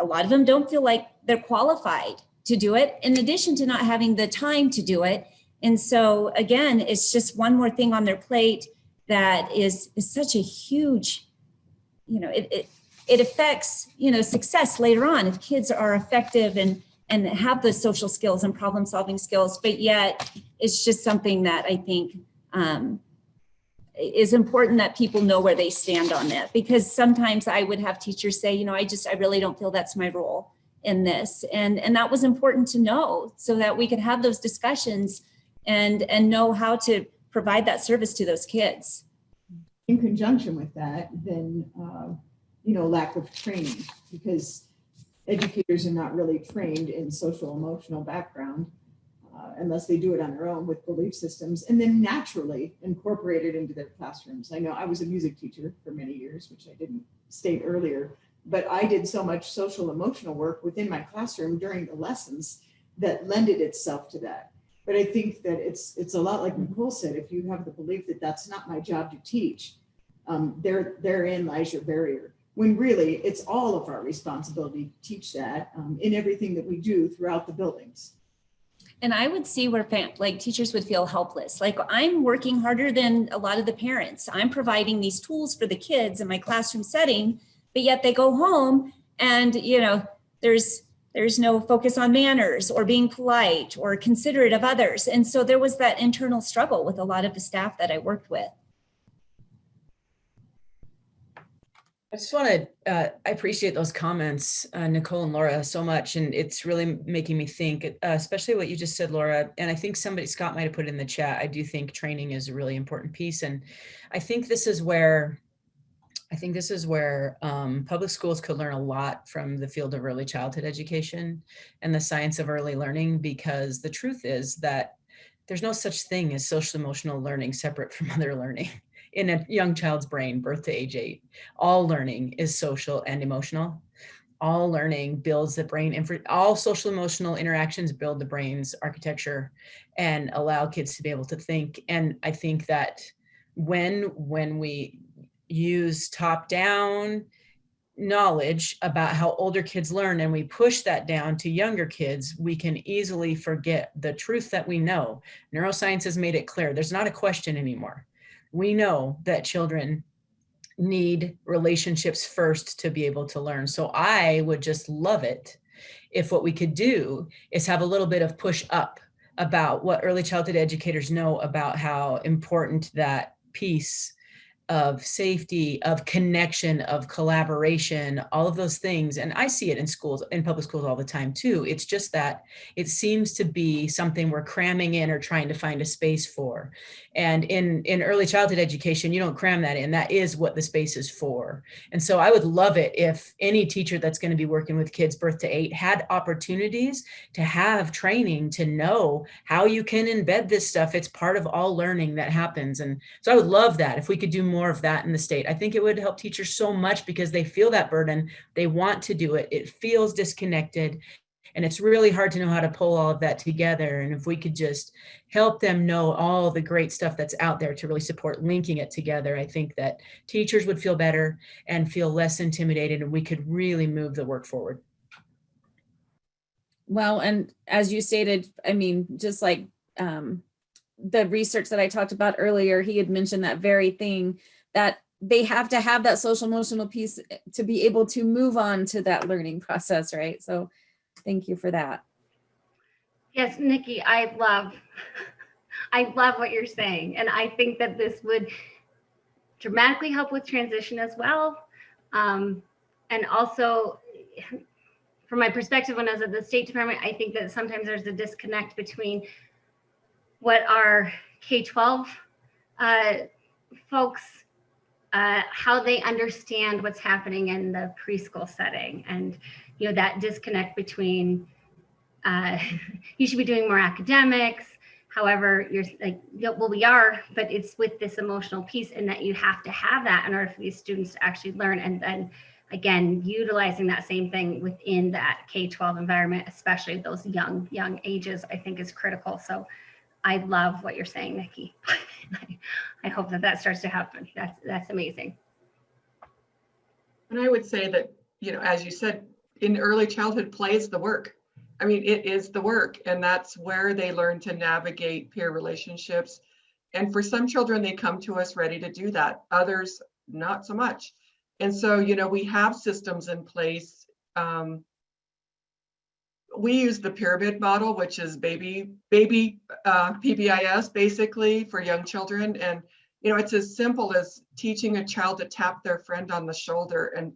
lot of them don't feel like they're qualified to do it, in addition to not having the time to do it. And so again, it's just one more thing on their plate that is such a huge, it affects, success later on if kids are effective and have the social skills and problem solving skills. But yet it's just something that I think is important that people know where they stand on that, because sometimes I would have teachers say, I really don't feel that's my role in this. And that was important to know, so that we could have those discussions and know how to provide that service to those kids. In conjunction with that, then, lack of training, because educators are not really trained in social emotional background unless they do it on their own with belief systems, and then naturally incorporate it into their classrooms. I know I was a music teacher for many years, which I didn't state earlier, but I did so much social emotional work within my classroom during the lessons that lended itself to that. But I think that it's a lot like Nicole said. If you have the belief that that's not my job to teach, therein lies your barrier. When really it's all of our responsibility to teach that in everything that we do throughout the buildings. And I would see where teachers would feel helpless. Like, I'm working harder than a lot of the parents. I'm providing these tools for the kids in my classroom setting, but yet they go home and, there's no focus on manners or being polite or considerate of others. And so there was that internal struggle with a lot of the staff that I worked with. I just want to, I appreciate those comments, Nicole and Laura, so much. And it's really making me think, especially what you just said, Laura. And I think Scott might have put it in the chat. I do think training is a really important piece. And I think this is where I think this is where public schools could learn a lot from the field of early childhood education and the science of early learning, because the truth is that there's no such thing as social emotional learning separate from other learning in a young child's brain, birth to age 8. All learning is social and emotional. All learning builds the brain, all social emotional interactions build the brain's architecture and allow kids to be able to think. And I think that when we use top-down knowledge about how older kids learn and we push that down to younger kids, we can easily forget the truth that we know. Neuroscience has made it clear. There's not a question anymore. We know that children need relationships first to be able to learn. So I would just love it if what we could do is have a little bit of push up about what early childhood educators know about how important that piece of safety, of connection, of collaboration, all of those things. And I see it in schools, in public schools all the time too. It's just that it seems to be something we're cramming in or trying to find a space for. And in early childhood education, you don't cram that in. That is what the space is for. And so I would love it if any teacher that's going to be working with kids birth to 8 had opportunities to have training to know how you can embed this stuff. It's part of all learning that happens. And so I would love that if we could do more of that in the state. I think it would help teachers so much because they feel that burden. They want to do it. It feels disconnected. And it's really hard to know how to pull all of that together. And if we could just help them know all the great stuff that's out there to really support linking it together, I think that teachers would feel better and feel less intimidated, and we could really move the work forward. Well, and as you stated, I mean, just like the research that I talked about earlier, he had mentioned that very thing, that they have to have that social emotional piece to be able to move on to that learning process, right? So thank you for that. Yes, Nikki, I love what you're saying. And I think that this would dramatically help with transition as well. And also, from my perspective, when I was at the State Department, I think that sometimes there's a disconnect between what our K-12 folks, how they understand what's happening in the preschool setting, and that disconnect between you should be doing more academics. However, you're like, well, we are, but it's with this emotional piece, and that you have to have that in order for these students to actually learn. And then again, utilizing that same thing within that K-12 environment, especially those young ages, I think is critical. So I love what you're saying, Nikki. I hope that starts to happen. That's amazing. And I would say that, as you said, in early childhood, play is the work. I mean, it is the work, and that's where they learn to navigate peer relationships. And for some children, they come to us ready to do that. Others, not so much. And so, we have systems in place. We use the pyramid model, which is baby PBIS, basically, for young children. And, it's as simple as teaching a child to tap their friend on the shoulder and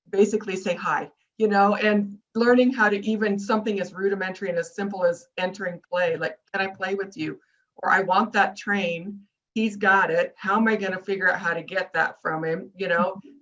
basically say hi, and learning how to, even something as rudimentary and as simple as entering play, like, can I play with you? Or I want that train. He's got it. How am I going to figure out how to get that from him?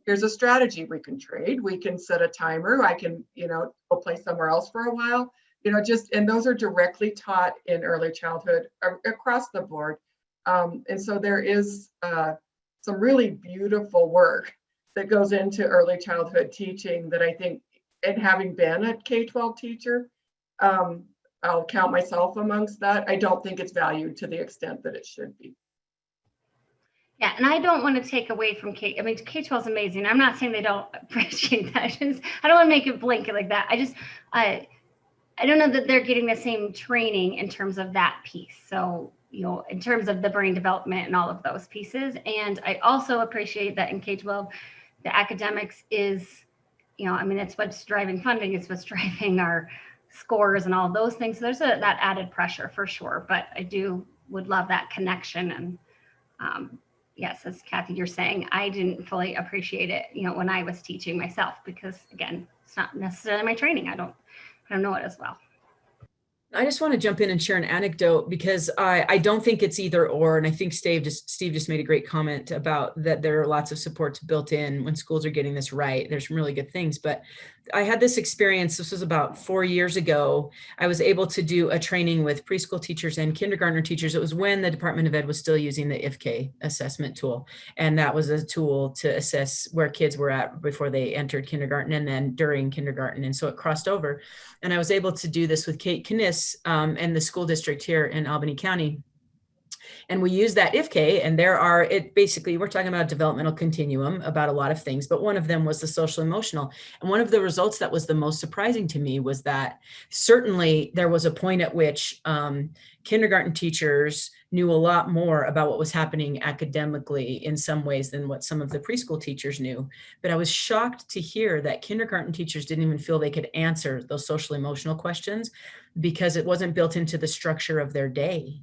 Here's a strategy. We can trade. We can set a timer. I can, go play somewhere else for a while, and those are directly taught in early childhood across the board. And so there is some really beautiful work that goes into early childhood teaching that I think, and having been a K-12 teacher, I'll count myself amongst that. I don't think it's valued to the extent that it should be. Yeah, and I don't want to take away from K. I mean, K-12 is amazing. I'm not saying they don't appreciate that. I don't want to make it blanket like that. I don't know that they're getting the same training in terms of that piece. So, in terms of the brain development and all of those pieces. And I also appreciate that in K-12, the academics is, it's what's driving funding. It's what's driving our scores and all those things. So there's that added pressure for sure. But I would love that connection. And yes, as Kathy, you're saying, I didn't fully appreciate it, when I was teaching myself, because again, it's not necessarily my training. I don't know it as well. I just want to jump in and share an anecdote because I don't think it's either or. And I think Steve just made a great comment about that there are lots of supports built in when schools are getting this right. There's some really good things. But I had this experience, this was about 4 years ago. I was able to do a training with preschool teachers and kindergartner teachers. It was when the Department of Ed was still using the IFK assessment tool. And that was a tool to assess where kids were at before they entered kindergarten and then during kindergarten. And so it crossed over. And I was able to do this with Kate Kniss and the school district here in Albany County. And we use that IFK, and basically, we're talking about a developmental continuum about a lot of things, but one of them was the social emotional. And one of the results that was the most surprising to me was that certainly there was a point at which kindergarten teachers knew a lot more about what was happening academically in some ways than what some of the preschool teachers knew. But I was shocked to hear that kindergarten teachers didn't even feel they could answer those social emotional questions because it wasn't built into the structure of their day.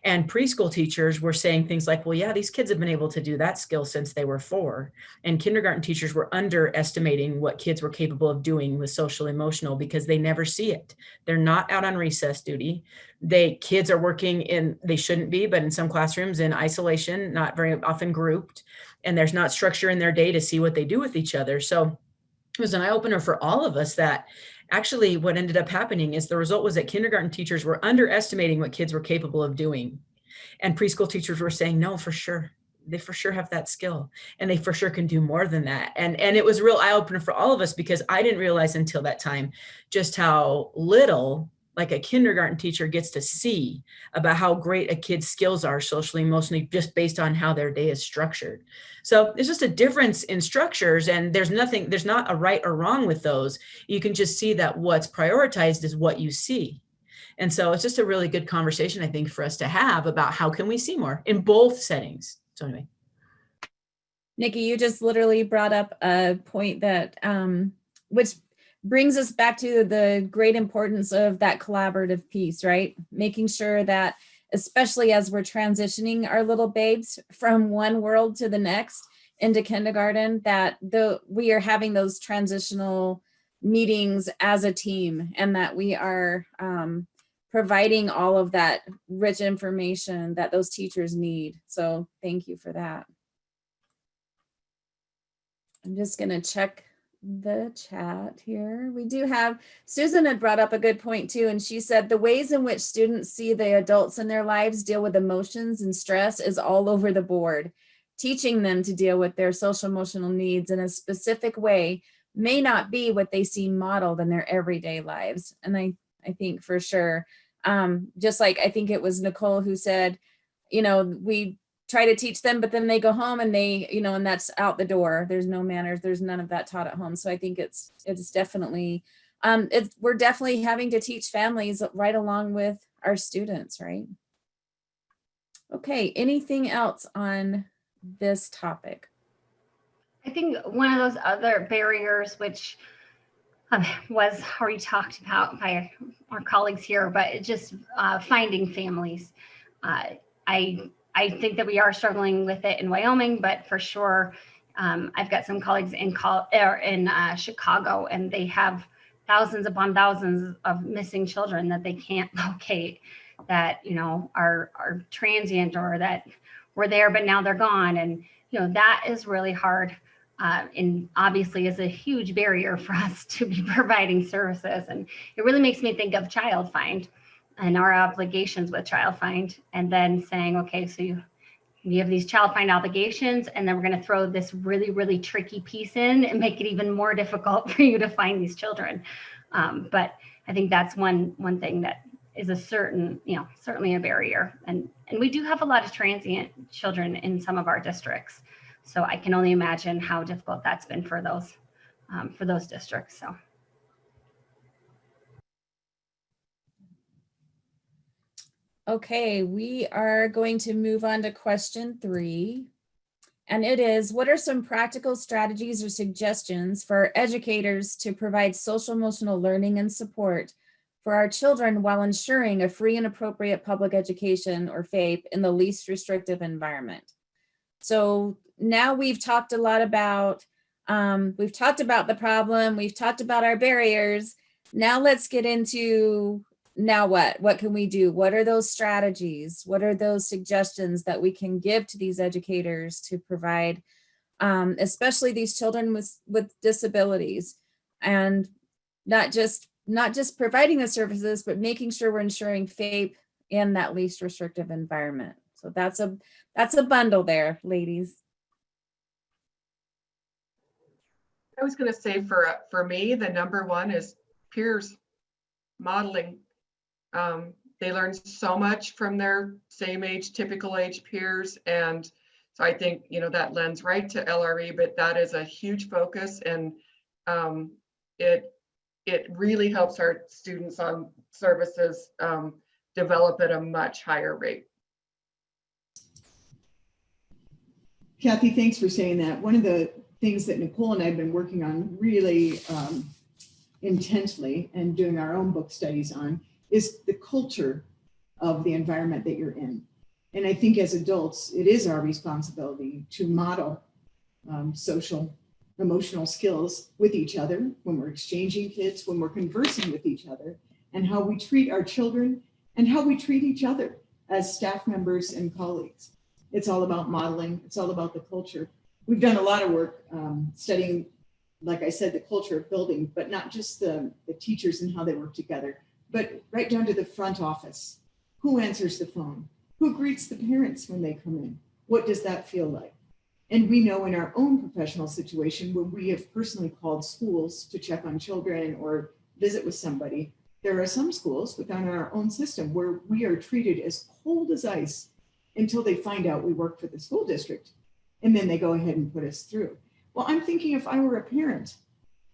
And preschool teachers were saying things like, well, yeah, these kids have been able to do that skill since they were 4. And kindergarten teachers were underestimating what kids were capable of doing with social emotional because they never see it. They're not out on recess duty. Kids are working they shouldn't be, but in some classrooms in isolation, not very often grouped. And there's not structure in their day to see what they do with each other. So it was an eye opener for all of us that actually what ended up happening is the result was that kindergarten teachers were underestimating what kids were capable of doing. And preschool teachers were saying, no, for sure. They for sure have that skill and they for sure can do more than that. And it was a real eye opener for all of us because I didn't realize until that time just how little like a kindergarten teacher gets to see about how great a kid's skills are socially, emotionally, just based on how their day is structured. So there's just a difference in structures and there's not a right or wrong with those. You can just see that what's prioritized is what you see. And so it's just a really good conversation, I think, for us to have about how can we see more in both settings. So anyway. Nikki, you just literally brought up a point that, which brings us back to the great importance of that collaborative piece, right? Making sure that, especially as we're transitioning our little babes from one world to the next into kindergarten, that we are having those transitional meetings as a team and that we are providing all of that rich information that those teachers need. So thank you for that. I'm just going to check the chat here. We do have, Susan had brought up a good point too, and she said the ways in which students see the adults in their lives deal with emotions and stress is all over the board. Teaching them to deal with their social emotional needs in a specific way may not be what they see modeled in their everyday lives. And I think for sure, just like I think it was Nicole who said, we try to teach them, but then they go home and and that's out the door. There's no manners. There's none of that taught at home. So I think it's definitely, we're definitely having to teach families right along with our students, right? Okay, anything else on this topic? I think one of those other barriers, which was already talked about by our colleagues here, but it just finding families. I think that we are struggling with it in Wyoming, but for sure, I've got some colleagues in Chicago, and they have thousands upon thousands of missing children that they can't locate, that are transient or that were there but now they're gone, and that is really hard, and obviously is a huge barrier for us to be providing services. And it really makes me think of Child Find and our obligations with Child Find, and then saying, okay, so you have these Child Find obligations, and then we're going to throw this really, really tricky piece in and make it even more difficult for you to find these children. But I think that's one thing that is certainly a barrier. And we do have a lot of transient children in some of our districts. So I can only imagine how difficult that's been for those districts. So. Okay, we are going to move on to question 3. And it is, what are some practical strategies or suggestions for educators to provide social emotional learning and support for our children while ensuring a free and appropriate public education, or FAPE, in the least restrictive environment? So now we've talked a lot about, the problem, we've talked about our barriers. Now let's get into now what? What can we do? What are those strategies? What are those suggestions that we can give to these educators to provide, especially these children with disabilities, and not just providing the services, but making sure we're ensuring FAPE in that least restrictive environment. So that's a bundle there, ladies. I was going to say for me, the number one is peers, modeling. They learn so much from their same age, typical age peers. And so I think, you know, that lends right to LRE, but that is a huge focus. And it really helps our students on services develop at a much higher rate. Kathy, thanks for saying that. One of the things that Nicole and I have been working on really intensely and doing our own book studies on is the culture of the environment that you're in. And I think as adults, it is our responsibility to model social, emotional skills with each other when we're exchanging kids, when we're conversing with each other, and how we treat our children and how we treat each other as staff members and colleagues. It's all about modeling. It's all about the culture. We've done a lot of work studying, like I said, the culture of building, but not just the teachers and how they work together, but right down to the front office. Who answers the phone? Who greets the parents when they come in? What does that feel like? And we know in our own professional situation, when we have personally called schools to check on children or visit with somebody, there are some schools within our own system where we are treated as cold as ice until they find out we work for the school district. And then they go ahead and put us through. Well, I'm thinking if I were a parent,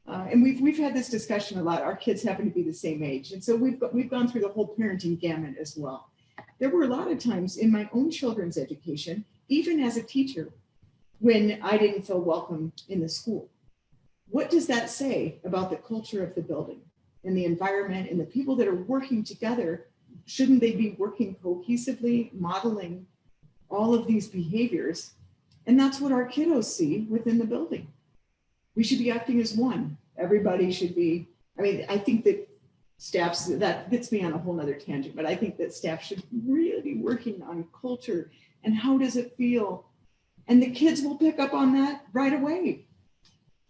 and we've had this discussion a lot, our kids happen to be the same age. And so we've gone through the whole parenting gamut as well. There were a lot of times in my own children's education, even as a teacher, when I didn't feel welcome in the school. What does that say about the culture of the building and the environment and the people that are working together? Shouldn't they be working cohesively, modeling all of these behaviors? And that's what our kiddos see within the building. We should be acting as one. Everybody should be, I mean, I think that staffs, that gets me on a whole nother tangent, but I think that staff should really be working on culture and how does it feel? And the kids will pick up on that right away.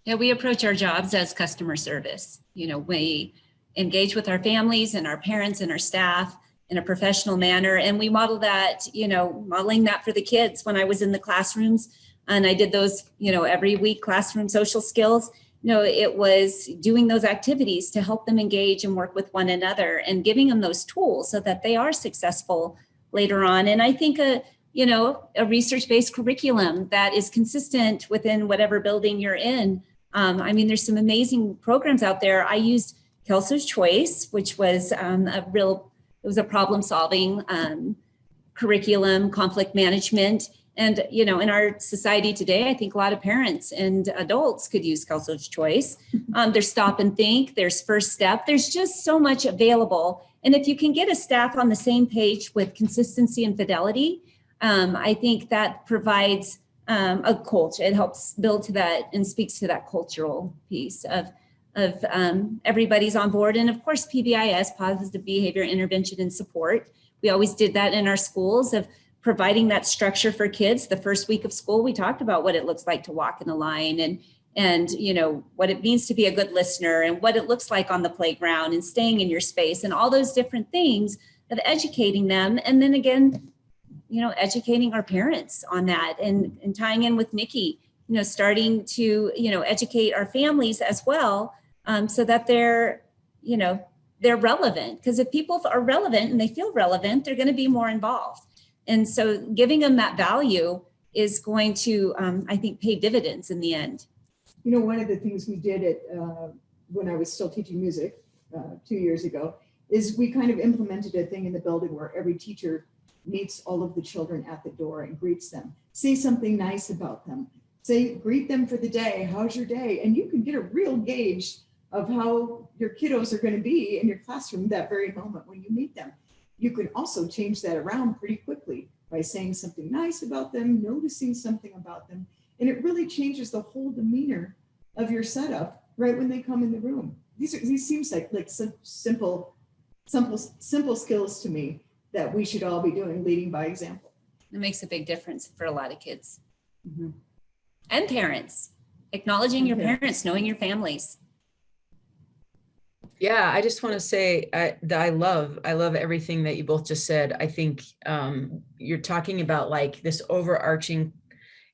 Yeah, we approach our jobs as customer service. You know, we engage with our families and our parents and our staff in a professional manner. And we model that, you know, modeling that for the kids when I was in the classrooms. And I did those, you know, every week classroom social skills. You know, it was doing those activities to help them engage and work with one another and giving them those tools so that they are successful later on. And I think a research-based curriculum that is consistent within whatever building you're in. I mean, there's some amazing programs out there. I used Kelso's Choice, which was it was a problem-solving curriculum, conflict management. And, you know, in our society today, I think a lot of parents and adults could use Kelso's Choice. There's Stop and Think, there's First Step. There's just so much available. And if you can get a staff on the same page with consistency and fidelity, I think that provides a culture. It helps build to that and speaks to that cultural piece of everybody's on board. And of course, PBIS, positive behavior intervention and support. We always did that in our schools of providing that structure for kids. The first week of school, we talked about what it looks like to walk in a line and you know, what it means to be a good listener and what it looks like on the playground and staying in your space and all those different things of educating them. And then again, you know, educating our parents on that and tying in with Nikki, you know, starting to, you know, educate our families as well, so that they're, you know, they're relevant. Because if people are relevant and they feel relevant, they're going to be more involved. And so giving them that value is going to, I think, pay dividends in the end. You know, one of the things we did when I was still teaching music 2 years ago is we kind of implemented a thing in the building where every teacher meets all of the children at the door and greets them. Say something nice about them. Greet them for the day. How's your day? And you can get a real gauge of how your kiddos are going to be in your classroom that very moment when you meet them. You can also change that around pretty quickly by saying something nice about them, noticing something about them. And it really changes the whole demeanor of your setup right when they come in the room. These seems like some simple simple skills to me that we should all be doing, leading by example. It makes a big difference for a lot of kids Mhm. and parents. Acknowledging your Okay. parents, knowing your families. Yeah, I just want to say that I love everything that you both just said. I think you're talking about like this overarching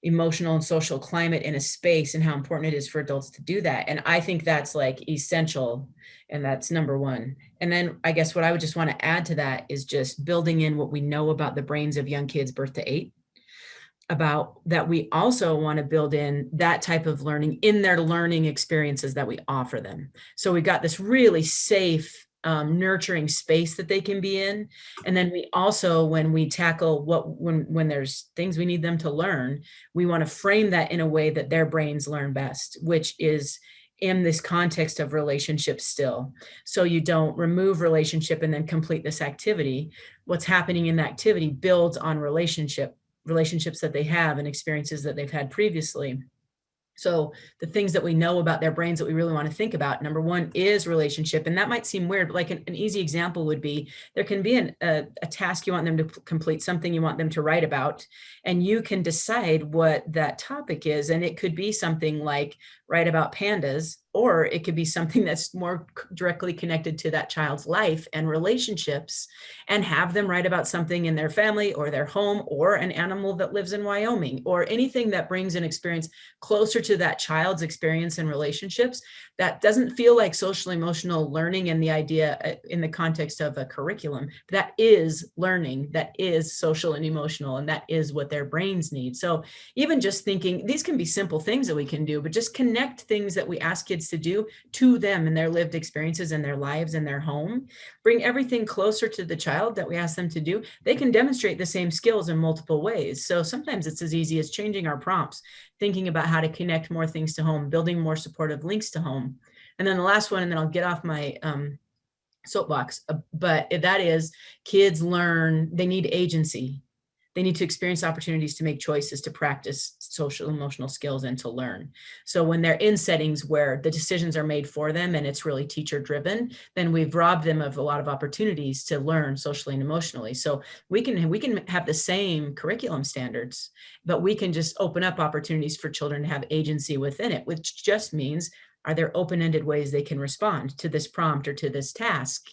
emotional and social climate in a space and how important it is for adults to do that. And I think that's like essential, and that's number one. And then I guess what I would just want to add to that is just building in what we know about the brains of young kids birth to 8, about that we also want to build in that type of learning in their learning experiences that we offer them. So we've got this really safe, nurturing space that they can be in. And then we also, when we tackle when there's things we need them to learn, we want to frame that in a way that their brains learn best, which is in this context of relationship still. So you don't remove relationship and then complete this activity. What's happening in the activity builds on relationships that they have and experiences that they've had previously. So the things that we know about their brains that we really want to think about, number one is relationship. And that might seem weird, but like an easy example would be, there can be a task you want them to complete, something you want them to write about, and you can decide what that topic is. And it could be something like write about pandas, or it could be something that's more directly connected to that child's life and relationships, and have them write about something in their family or their home or an animal that lives in Wyoming, or anything that brings an experience closer to that child's experience and relationships that doesn't feel like social emotional learning and the idea in the context of a curriculum. That is learning, that is social and emotional, and that is what their brains need. So even just thinking, these can be simple things that we can do, but just connect things that we ask kids to do to them and their lived experiences and their lives and their home. Bring everything closer to the child that we ask them to do. They can demonstrate the same skills in multiple ways. So sometimes it's as easy as changing our prompts, thinking about how to connect more things to home, building more supportive links to home. And then the last one, and then I'll get off my soapbox, but that is, kids learn, they need agency. They need to experience opportunities to make choices, to practice social emotional skills, and to learn. So when they're in settings where the decisions are made for them and it's really teacher driven, then we've robbed them of a lot of opportunities to learn socially and emotionally. So we can have the same curriculum standards, but we can just open up opportunities for children to have agency within it, which just means, are there open-ended ways they can respond to this prompt or to this task?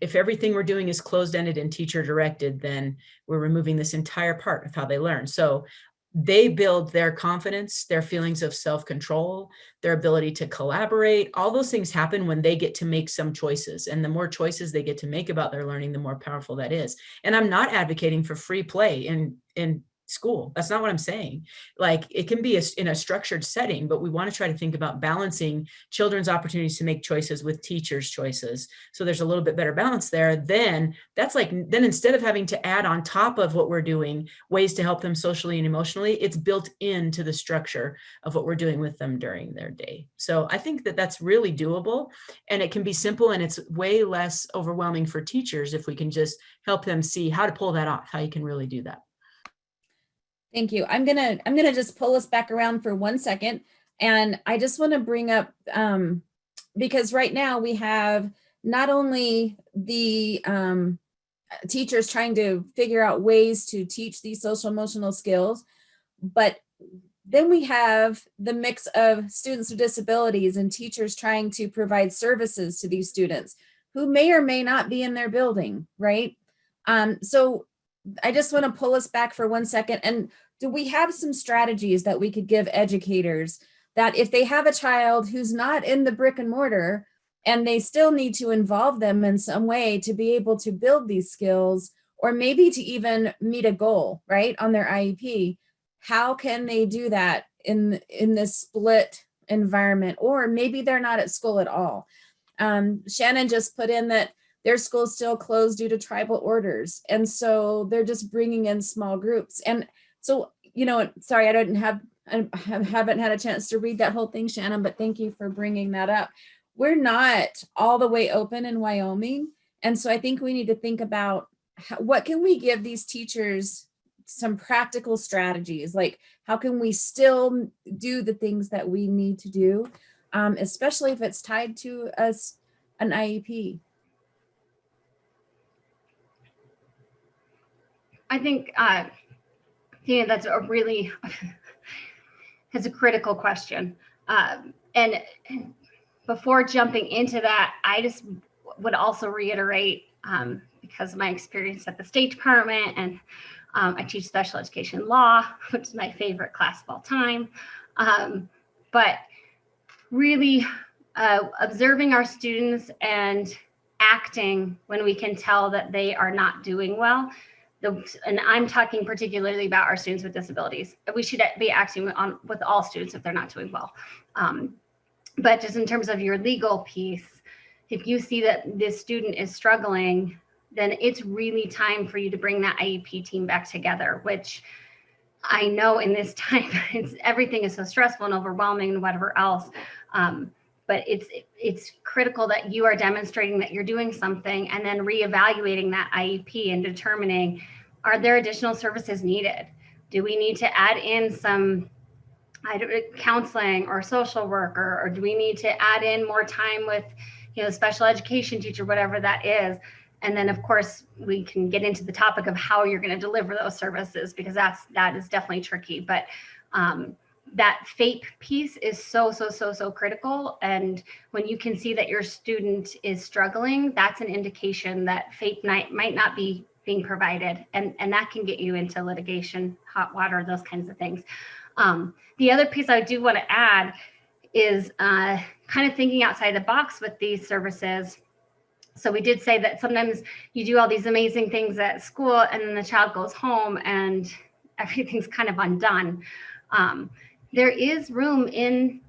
If everything we're doing is closed-ended and teacher directed, then we're removing this entire part of how they learn. So they build their confidence, their feelings of self-control, their ability to collaborate. All those things happen when they get to make some choices. And the more choices they get to make about their learning, the more powerful that is. And I'm not advocating for free play in school. That's not what I'm saying. Like, it can be in a structured setting, but we want to try to think about balancing children's opportunities to make choices with teachers' choices. So there's a little bit better balance there. Then instead of having to add on top of what we're doing ways to help them socially and emotionally, it's built into the structure of what we're doing with them during their day. So I think that that's really doable, and it can be simple, and it's way less overwhelming for teachers if we can just help them see how to pull that off, how you can really do that. Thank you. I'm gonna just pull us back around for 1 second. And I just want to bring up, because right now we have not only the teachers trying to figure out ways to teach these social emotional skills, but then we have the mix of students with disabilities and teachers trying to provide services to these students who may or may not be in their building, right? So I just want to pull us back for 1 second. And do we have some strategies that we could give educators that if they have a child who's not in the brick and mortar and they still need to involve them in some way to be able to build these skills, or maybe to even meet a goal, right, on their IEP, how can they do that in this split environment? Or maybe they're not at school at all. Shannon just put in that their school's still closed due to tribal orders. And so they're just bringing in small groups. And so, sorry, I haven't had a chance to read that whole thing, Shannon, but thank you for bringing that up. We're not all the way open in Wyoming. And so I think we need to think about what can we give these teachers some practical strategies, like how can we still do the things that we need to do, especially if it's tied to an IEP. I think, that's a really, that's a critical question. And before jumping into that, I just would also reiterate, because of my experience at the State Department, and I teach special education law, which is my favorite class of all time. But really observing our students and acting when we can tell that they are not doing well. And I'm talking particularly about our students with disabilities. We should be acting with all students if they're not doing well. But just in terms of your legal piece, if you see that this student is struggling, then it's really time for you to bring that IEP team back together, which I know in this time, everything is so stressful and overwhelming and whatever else. But it's critical that you are demonstrating that you're doing something, and then reevaluating that IEP and determining, are there additional services needed? Do we need to add in some counseling or social worker, or do we need to add in more time with, special education teacher, whatever that is? And then, of course, we can get into the topic of how you're going to deliver those services, because that is definitely tricky. But that FAPE piece is so critical. And when you can see that your student is struggling, that's an indication that FAPE might not be being provided. And that can get you into litigation, hot water, those kinds of things. The other piece I do want to add is kind of thinking outside the box with these services. So we did say that sometimes you do all these amazing things at school, and then the child goes home and everything's kind of undone. There is room in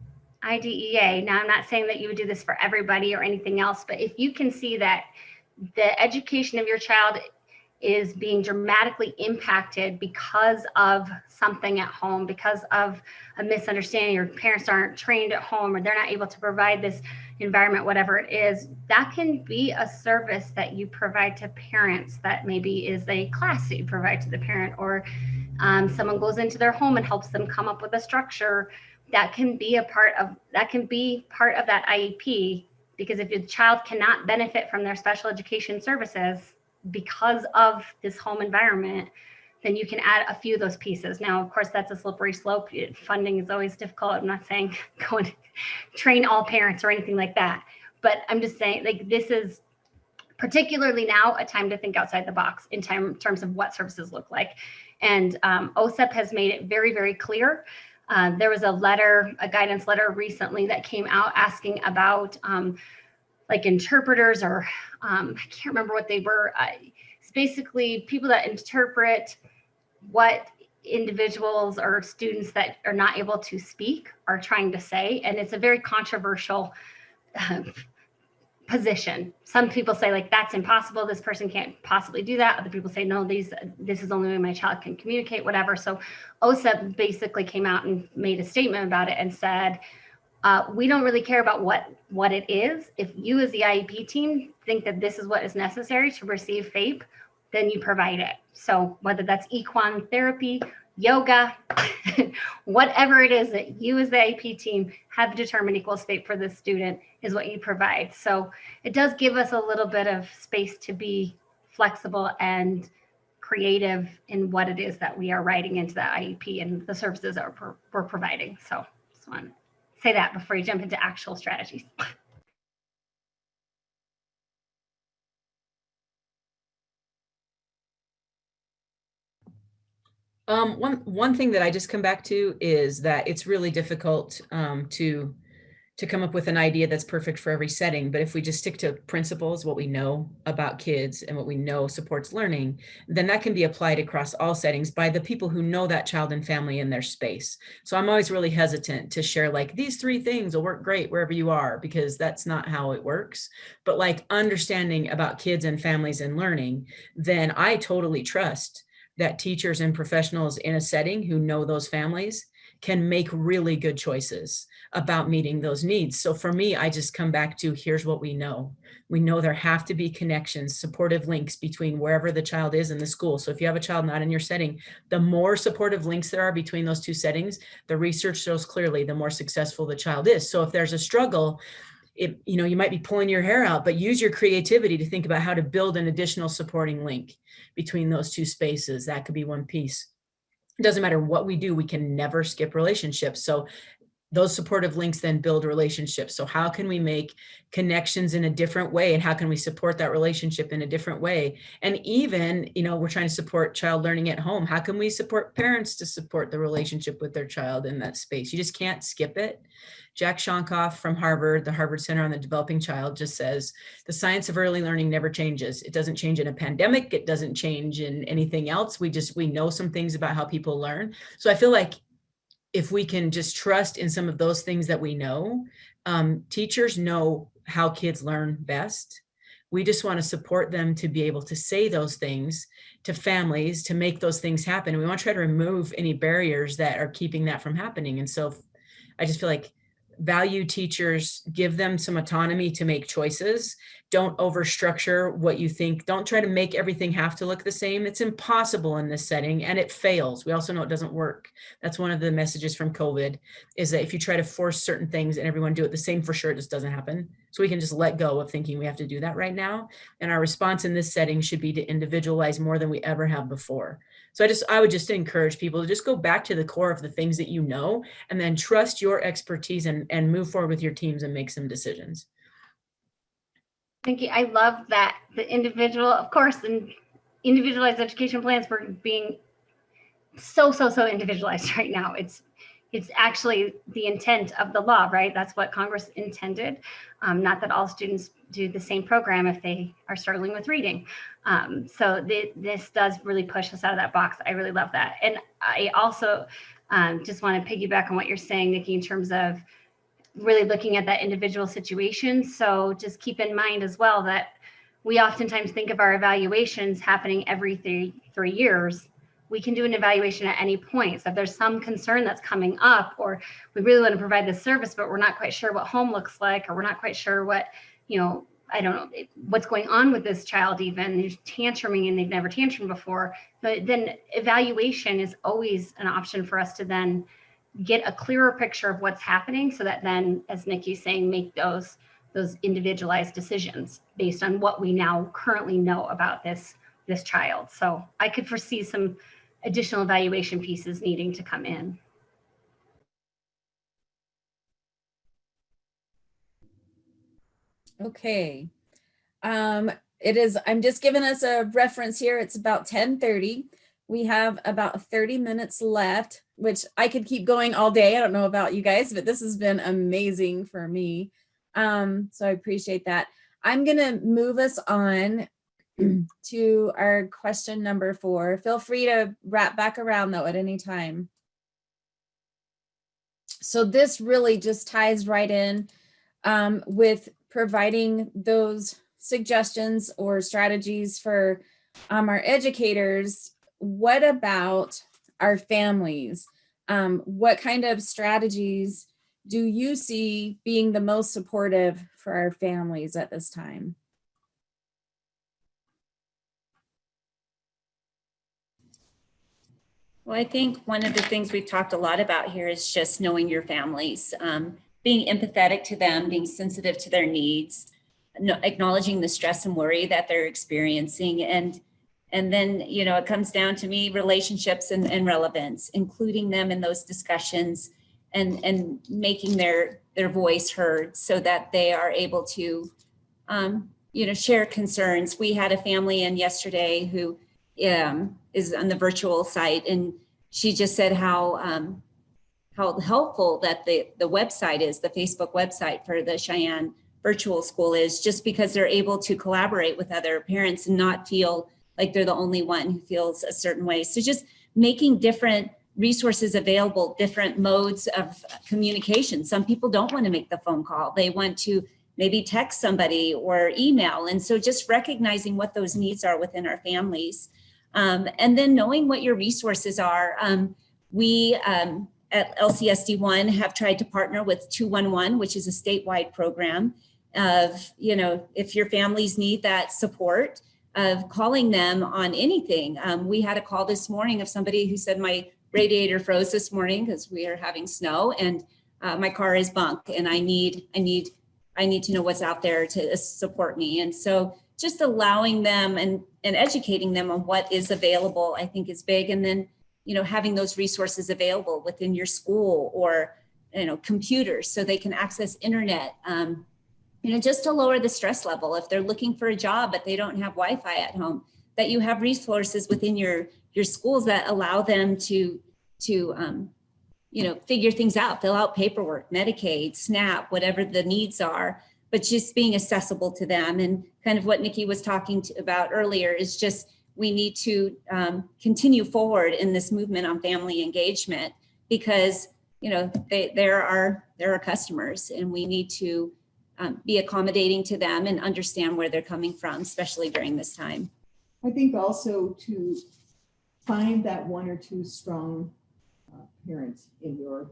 IDEA. Now, I'm not saying that you would do this for everybody or anything else, but if you can see that the education of your child is being dramatically impacted because of something at home, because of a misunderstanding, your parents aren't trained at home, or they're not able to provide this environment, whatever it is, that can be a service that you provide to parents, that maybe is a class that you provide to the parent, or someone goes into their home and helps them come up with a structure that can be part of that IEP. Because if your child cannot benefit from their special education services because of this home environment, then you can add a few of those pieces. Now, of course, that's a slippery slope. Funding is always difficult. I'm not saying go and train all parents or anything like that, but I'm just saying, like, this is particularly now a time to think outside the box in terms of what services look like. And OSEP has made it very, very clear. There was a guidance letter recently that came out asking about like interpreters, or I can't remember what they were. It's basically people that interpret what individuals or students that are not able to speak are trying to say. And it's a very controversial position. Some people say, like, that's impossible, this person can't possibly do that. Other people say, no, this is the only way my child can communicate, whatever. So OSEP basically came out and made a statement about it and said, we don't really care about what it is. If you as the IEP team think that this is what is necessary to receive FAPE, then you provide it. So whether that's equine therapy, yoga, whatever it is that you as the IEP team have determined equals FAPE for this student is what you provide. So it does give us a little bit of space to be flexible and creative in what it is that we are writing into the IEP and the services that we're providing. So just want to say that before you jump into actual strategies. One thing that I just come back to is that it's really difficult to come up with an idea that's perfect for every setting. But if we just stick to principles, what we know about kids and what we know supports learning, then that can be applied across all settings by the people who know that child and family in their space. So I'm always really hesitant to share, like, these 3 things will work great wherever you are, because that's not how it works. But like understanding about kids and families and learning, then I totally trust that teachers and professionals in a setting who know those families can make really good choices about meeting those needs. So for me, I just come back to, here's what we know. We know there have to be connections, supportive links between wherever the child is in the school. So if you have a child not in your setting, the more supportive links there are between those 2 settings, the research shows clearly the more successful the child is. So if there's a struggle, you might be pulling your hair out, but use your creativity to think about how to build an additional supporting link between those two spaces. That could be one piece. It doesn't matter what we do, we can never skip relationships. So those supportive links then build relationships. So how can we make connections in a different way? And how can we support that relationship in a different way? And even, we're trying to support child learning at home. How can we support parents to support the relationship with their child in that space? You just can't skip it. Jack Shonkoff from Harvard, the Harvard Center on the Developing Child, just says, the science of early learning never changes. It doesn't change in a pandemic. It doesn't change in anything else. We know some things about how people learn. So I feel like if we can just trust in some of those things that we know, teachers know how kids learn best. We just want to support them to be able to say those things to families, to make those things happen. And we want to try to remove any barriers that are keeping that from happening. And so I just feel like value teachers, give them some autonomy to make choices. Don't overstructure what you think. Don't try to make everything have to look the same. It's impossible in this setting, and it fails. We also know it doesn't work. That's one of the messages from COVID, is that if you try to force certain things and everyone do it the same, for sure, it just doesn't happen. So we can just let go of thinking we have to do that right now. And our response in this setting should be to individualize more than we ever have before. So I would just encourage people to just go back to the core of the things that you know, and then trust your expertise and move forward with your teams and make some decisions. Thank you. I love that the individual, of course, and individualized education plans were being so individualized right now. It's actually the intent of the law, right? That's what Congress intended. Not that all students do the same program if they are struggling with reading. So this does really push us out of that box. I really love that. And I also just want to piggyback on what you're saying, Nikki, in terms of really looking at that individual situation. So just keep in mind as well that we oftentimes think of our evaluations happening every three years. We can do an evaluation at any point. So if there's some concern that's coming up, or we really want to provide this service, but we're not quite sure what home looks like, or we're not quite sure what, I don't know, what's going on with this child, even they're tantruming and they've never tantrumed before, but then evaluation is always an option for us to then get a clearer picture of what's happening, so that then, as Nikki's saying, make those individualized decisions based on what we now currently know about this child. So I could foresee some additional evaluation pieces needing to come in. Okay. I'm just giving us a reference here. It's about 10:30. We have about 30 minutes left, which I could keep going all day. I don't know about you guys, but this has been amazing for me. So I appreciate that. I'm going to move us on to our question number 4. Feel free to wrap back around though at any time. So this really just ties right in with providing those suggestions or strategies for our educators. What about our families? What kind of strategies do you see being the most supportive for our families at this time? Well, I think one of the things we've talked a lot about here is just knowing your families, being empathetic to them, being sensitive to their needs, acknowledging the stress and worry that they're experiencing. And then, it comes down to me, relationships and relevance, including them in those discussions and making their voice heard so that they are able to, share concerns. We had a family in yesterday who is on the virtual site, and she just said how helpful that the website is, the Facebook website for the Cheyenne Virtual School is, just because they're able to collaborate with other parents and not feel like they're the only one who feels a certain way. So just making different resources available, different modes of communication. Some people don't want to make the phone call. They want to maybe text somebody or email. And so just recognizing what those needs are within our families. And then knowing what your resources are. We at LCSD1 have tried to partner with 211, which is a statewide program of, if your families need that support, of calling them on anything. We had a call this morning of somebody who said, my radiator froze this morning because we are having snow, and my car is bunk, and I I need to know what's out there to support me. And so just allowing them and educating them on what is available, I think is big. And then, having those resources available within your school or, computers so they can access internet, just to lower the stress level. If they're looking for a job, but they don't have Wi-Fi at home, that you have resources within your schools that allow them to figure things out, fill out paperwork, Medicaid, SNAP, whatever the needs are, but just being accessible to them. And kind of what Nikki was talking about earlier is just, we need to continue forward in this movement on family engagement because, they're our customers, and we need to be accommodating to them and understand where they're coming from, especially during this time. I think also to find that one or two strong parents in your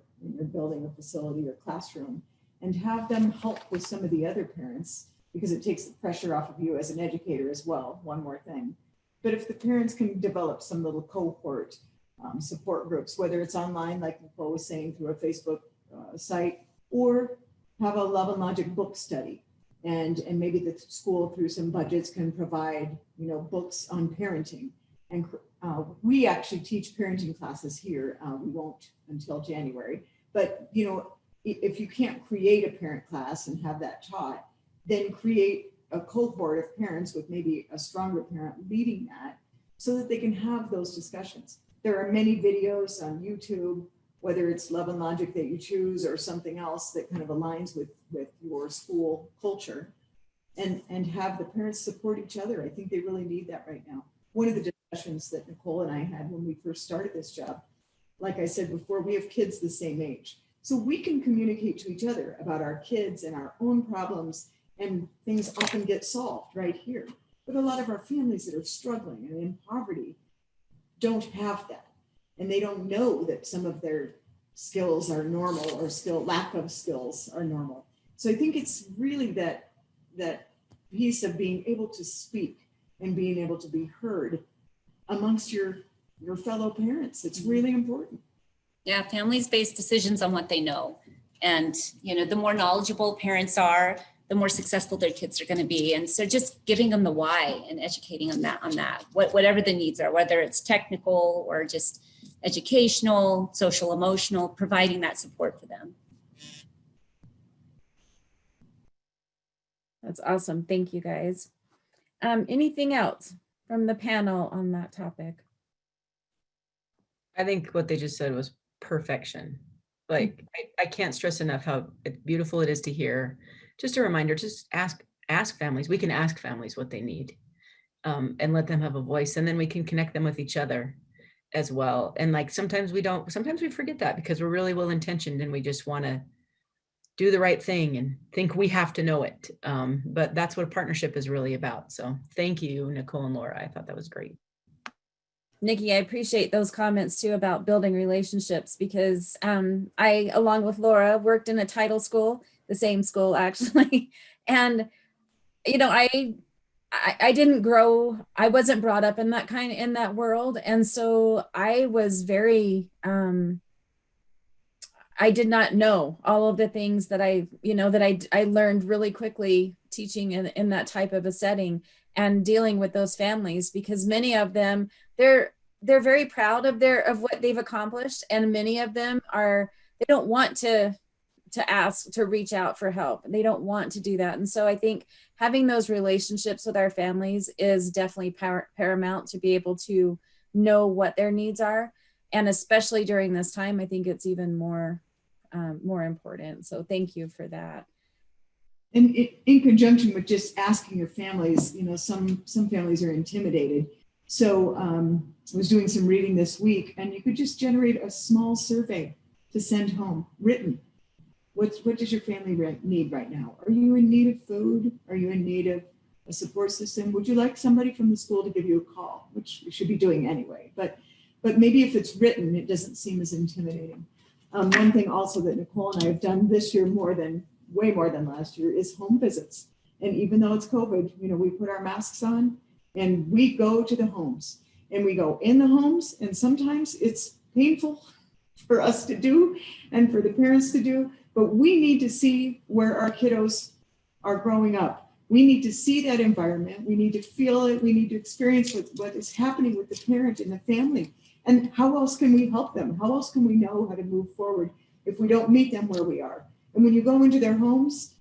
building or facility or classroom, and have them help with some of the other parents, because it takes the pressure off of you as an educator as well. One more thing. But if the parents can develop some little cohort support groups, whether it's online, like Nicole was saying, through a Facebook site, or have a Love and Logic book study. And maybe the school through some budgets can provide, books on parenting. And we actually teach parenting classes here. We won't until January. But, if you can't create a parent class and have that taught, then create a cohort of parents with maybe a stronger parent leading that so that they can have those discussions. There are many videos on YouTube, whether it's Love and Logic that you choose or something else that kind of aligns with your school culture, and have the parents support each other. I think they really need that right now. One of the discussions that Nicole and I had when we first started this job, like I said before, we have kids the same age. So we can communicate to each other about our kids and our own problems, and things often get solved right here. But a lot of our families that are struggling and in poverty don't have that. And they don't know that some of their skills are normal, or lack of skills are normal. So I think it's really that piece of being able to speak and being able to be heard amongst your fellow parents. It's really important. Yeah, families base decisions on what they know. And, the more knowledgeable parents are, the more successful their kids are going to be. And so just giving them the why and educating them on that, whatever the needs are, whether it's technical or just educational, social, emotional, providing that support for them. That's awesome. Thank you, guys. Anything else from the panel on that topic? I think what they just said was perfection. Like, I can't stress enough how beautiful it is to hear. Just a reminder, just ask families. We can ask families what they need, and let them have a voice, and then we can connect them with each other as well. And like, sometimes we forget that because we're really well-intentioned and we just want to do the right thing and think we have to know it. But that's what a partnership is really about. So thank you, Nicole and Laura. I thought that was great. Nikki, I appreciate those comments too about building relationships, because I, along with Laura, worked in a title school, the same school actually. And, I didn't grow, I wasn't brought up in that world. And so I was very, I did not know all of the things that I learned really quickly teaching in that type of a setting and dealing with those families, because many of them, they're very proud of what they've accomplished. And many of them they don't want to ask, to reach out for help. They don't want to do that. And so I think having those relationships with our families is definitely paramount to be able to know what their needs are. And especially during this time, I think it's even more important. So thank you for that. And in conjunction with just asking your families, some families are intimidated. So I was doing some reading this week, and you could just generate a small survey to send home, written. What does your family need right now? Are you in need of food? Are you in need of a support system? Would you like somebody from the school to give you a call, which we should be doing anyway? But maybe if it's written, it doesn't seem as intimidating. One thing also that Nicole and I have done this year way more than last year is home visits. And even though it's COVID, we put our masks on and we go to the homes, and we go in the homes. And sometimes it's painful for us to do and for the parents to do, but we need to see where our kiddos are growing up. We need to see that environment. We need to feel it. We need to experience what is happening with the parent and the family. And how else can we help them? How else can we know how to move forward if we don't meet them where we are? And when you go into their homes,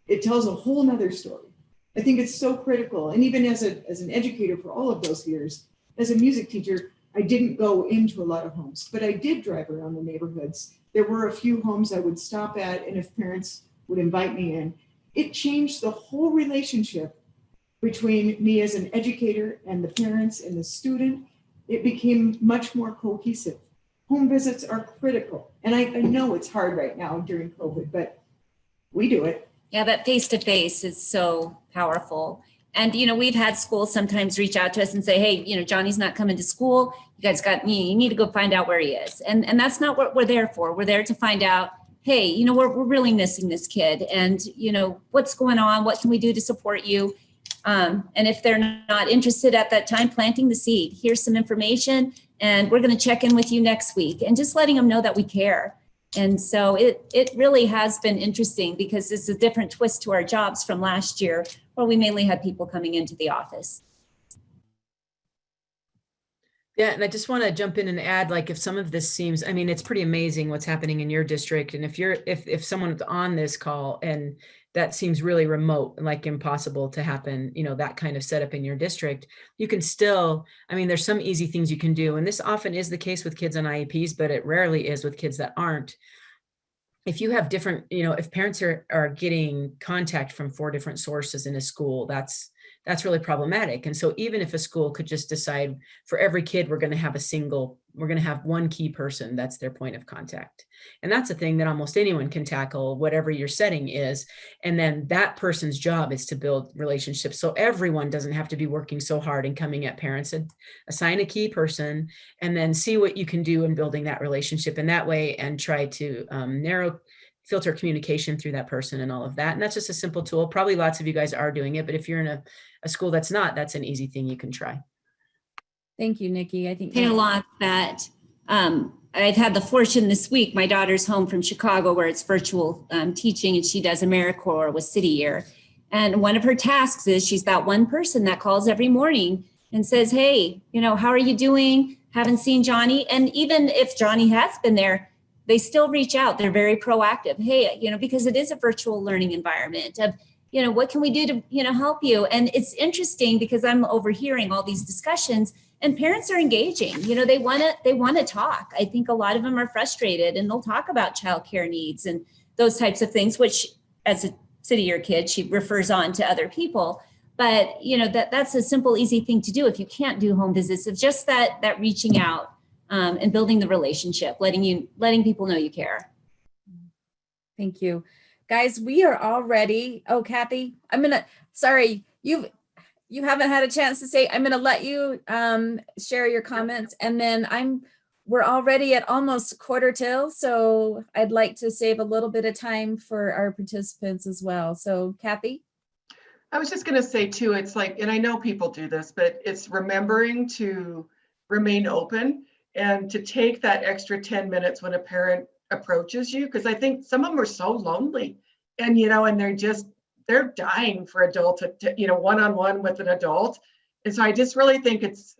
it tells a whole nother story. I think it's so critical. And even as an educator for all of those years, as a music teacher, I didn't go into a lot of homes, but I did drive around the neighborhoods. There were a few homes I would stop at, and if parents would invite me in, it changed the whole relationship between me as an educator and the parents and the student. It became much more cohesive. Home visits are critical. And I know it's hard right now during COVID, but we do it. Yeah, that face-to-face is so powerful. And, we've had schools sometimes reach out to us and say, hey, Johnny's not coming to school. You guys you need to go find out where he is. And that's not what we're there for. We're there to find out, hey, we're really missing this kid. And, what's going on? What can we do to support you? And if they're not interested at that time, planting the seed. Here's some information, and we're going to check in with you next week. And just letting them know that we care. And so it really has been interesting because it's a different twist to our jobs from last year, where we mainly had people coming into the office. Yeah, and I just want to jump in and add, like, if some of this seems, it's pretty amazing what's happening in your district. And if someone's on this call and that seems really remote and like impossible to happen, that kind of setup in your district, you can still, there's some easy things you can do. And this often is the case with kids on IEPs, but it rarely is with kids that aren't. If you have different, if parents are getting contact from 4 different sources in a school, that's really problematic. And so even if a school could just decide for every kid, we're going to have one key person that's their point of contact. And that's a thing that almost anyone can tackle, whatever your setting is. And then that person's job is to build relationships. So everyone doesn't have to be working so hard and coming at parents. And assign a key person and then see what you can do in building that relationship in that way, and try to filter communication through that person and all of that. And that's just a simple tool. Probably lots of you guys are doing it, but if you're in a school that's not, that's an easy thing you can try. Thank you, Nikki. I think A lot that I've had the fortune this week. My daughter's home from Chicago, where it's virtual teaching, and she does AmeriCorps with City Year. And one of her tasks is she's got one person that calls every morning and says, hey, how are you doing? Haven't seen Johnny. And even if Johnny has been there, they still reach out. They're very proactive. Hey, because it is a virtual learning environment of, what can we do to, help you? And it's interesting because I'm overhearing all these discussions, and parents are engaging. They want to talk. I think a lot of them are frustrated, and they'll talk about childcare needs and those types of things, which as a City Year kid, she refers on to other people. But, that's a simple, easy thing to do if you can't do home visits. It's just that reaching out and building the relationship, letting people know you care. Thank you. Guys, we are all ready. Oh, Kathy, sorry, you haven't had a chance to say, I'm going to let you share your comments, and then we're already at almost 1:45, so I'd like to save a little bit of time for our participants as well. So Kathy? I was just going to say too, it's like, and I know people do this, but it's remembering to remain open and to take that extra 10 minutes when a parent approaches you, because I think some of them are so lonely, and and they're dying for adult, one-on-one with an adult. And so I just really think it's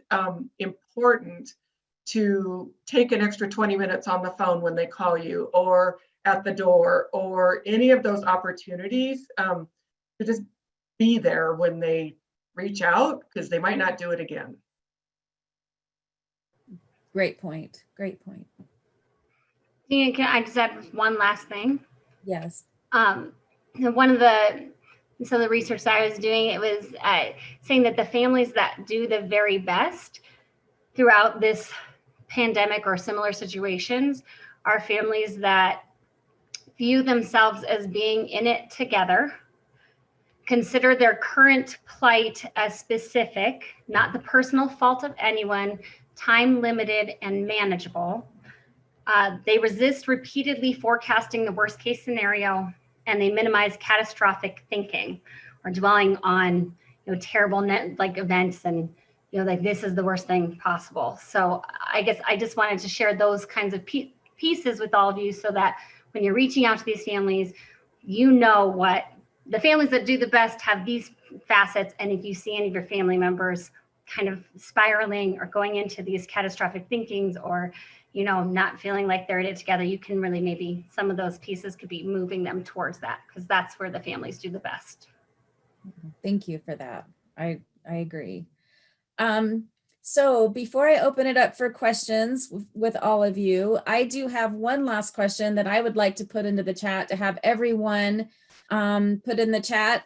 important to take an extra 20 minutes on the phone when they call you, or at the door, or any of those opportunities to just be there when they reach out, because they might not do it again. Great point. Great point. Tina, can I just add one last thing? Yes. One of the research that I was doing, it was saying that the families that do the very best throughout this pandemic or similar situations are families that view themselves as being in it together, consider their current plight as specific, not the personal fault of anyone, time limited and manageable. They resist repeatedly forecasting the worst case scenario, and they minimize catastrophic thinking or dwelling on terrible events and this is the worst thing possible. So I guess I just wanted to share those kinds of pieces with all of you, so that when you're reaching out to these families, what the families that do the best have these facets. And if you see any of your family members kind of spiraling or going into these catastrophic thinkings, or, not feeling like they're in it together, you can really, maybe some of those pieces could be moving them towards that, because that's where the families do the best. Thank you for that. I agree. So before I open it up for questions with all of you, I do have one last question that I would like to put into the chat to have everyone put in the chat.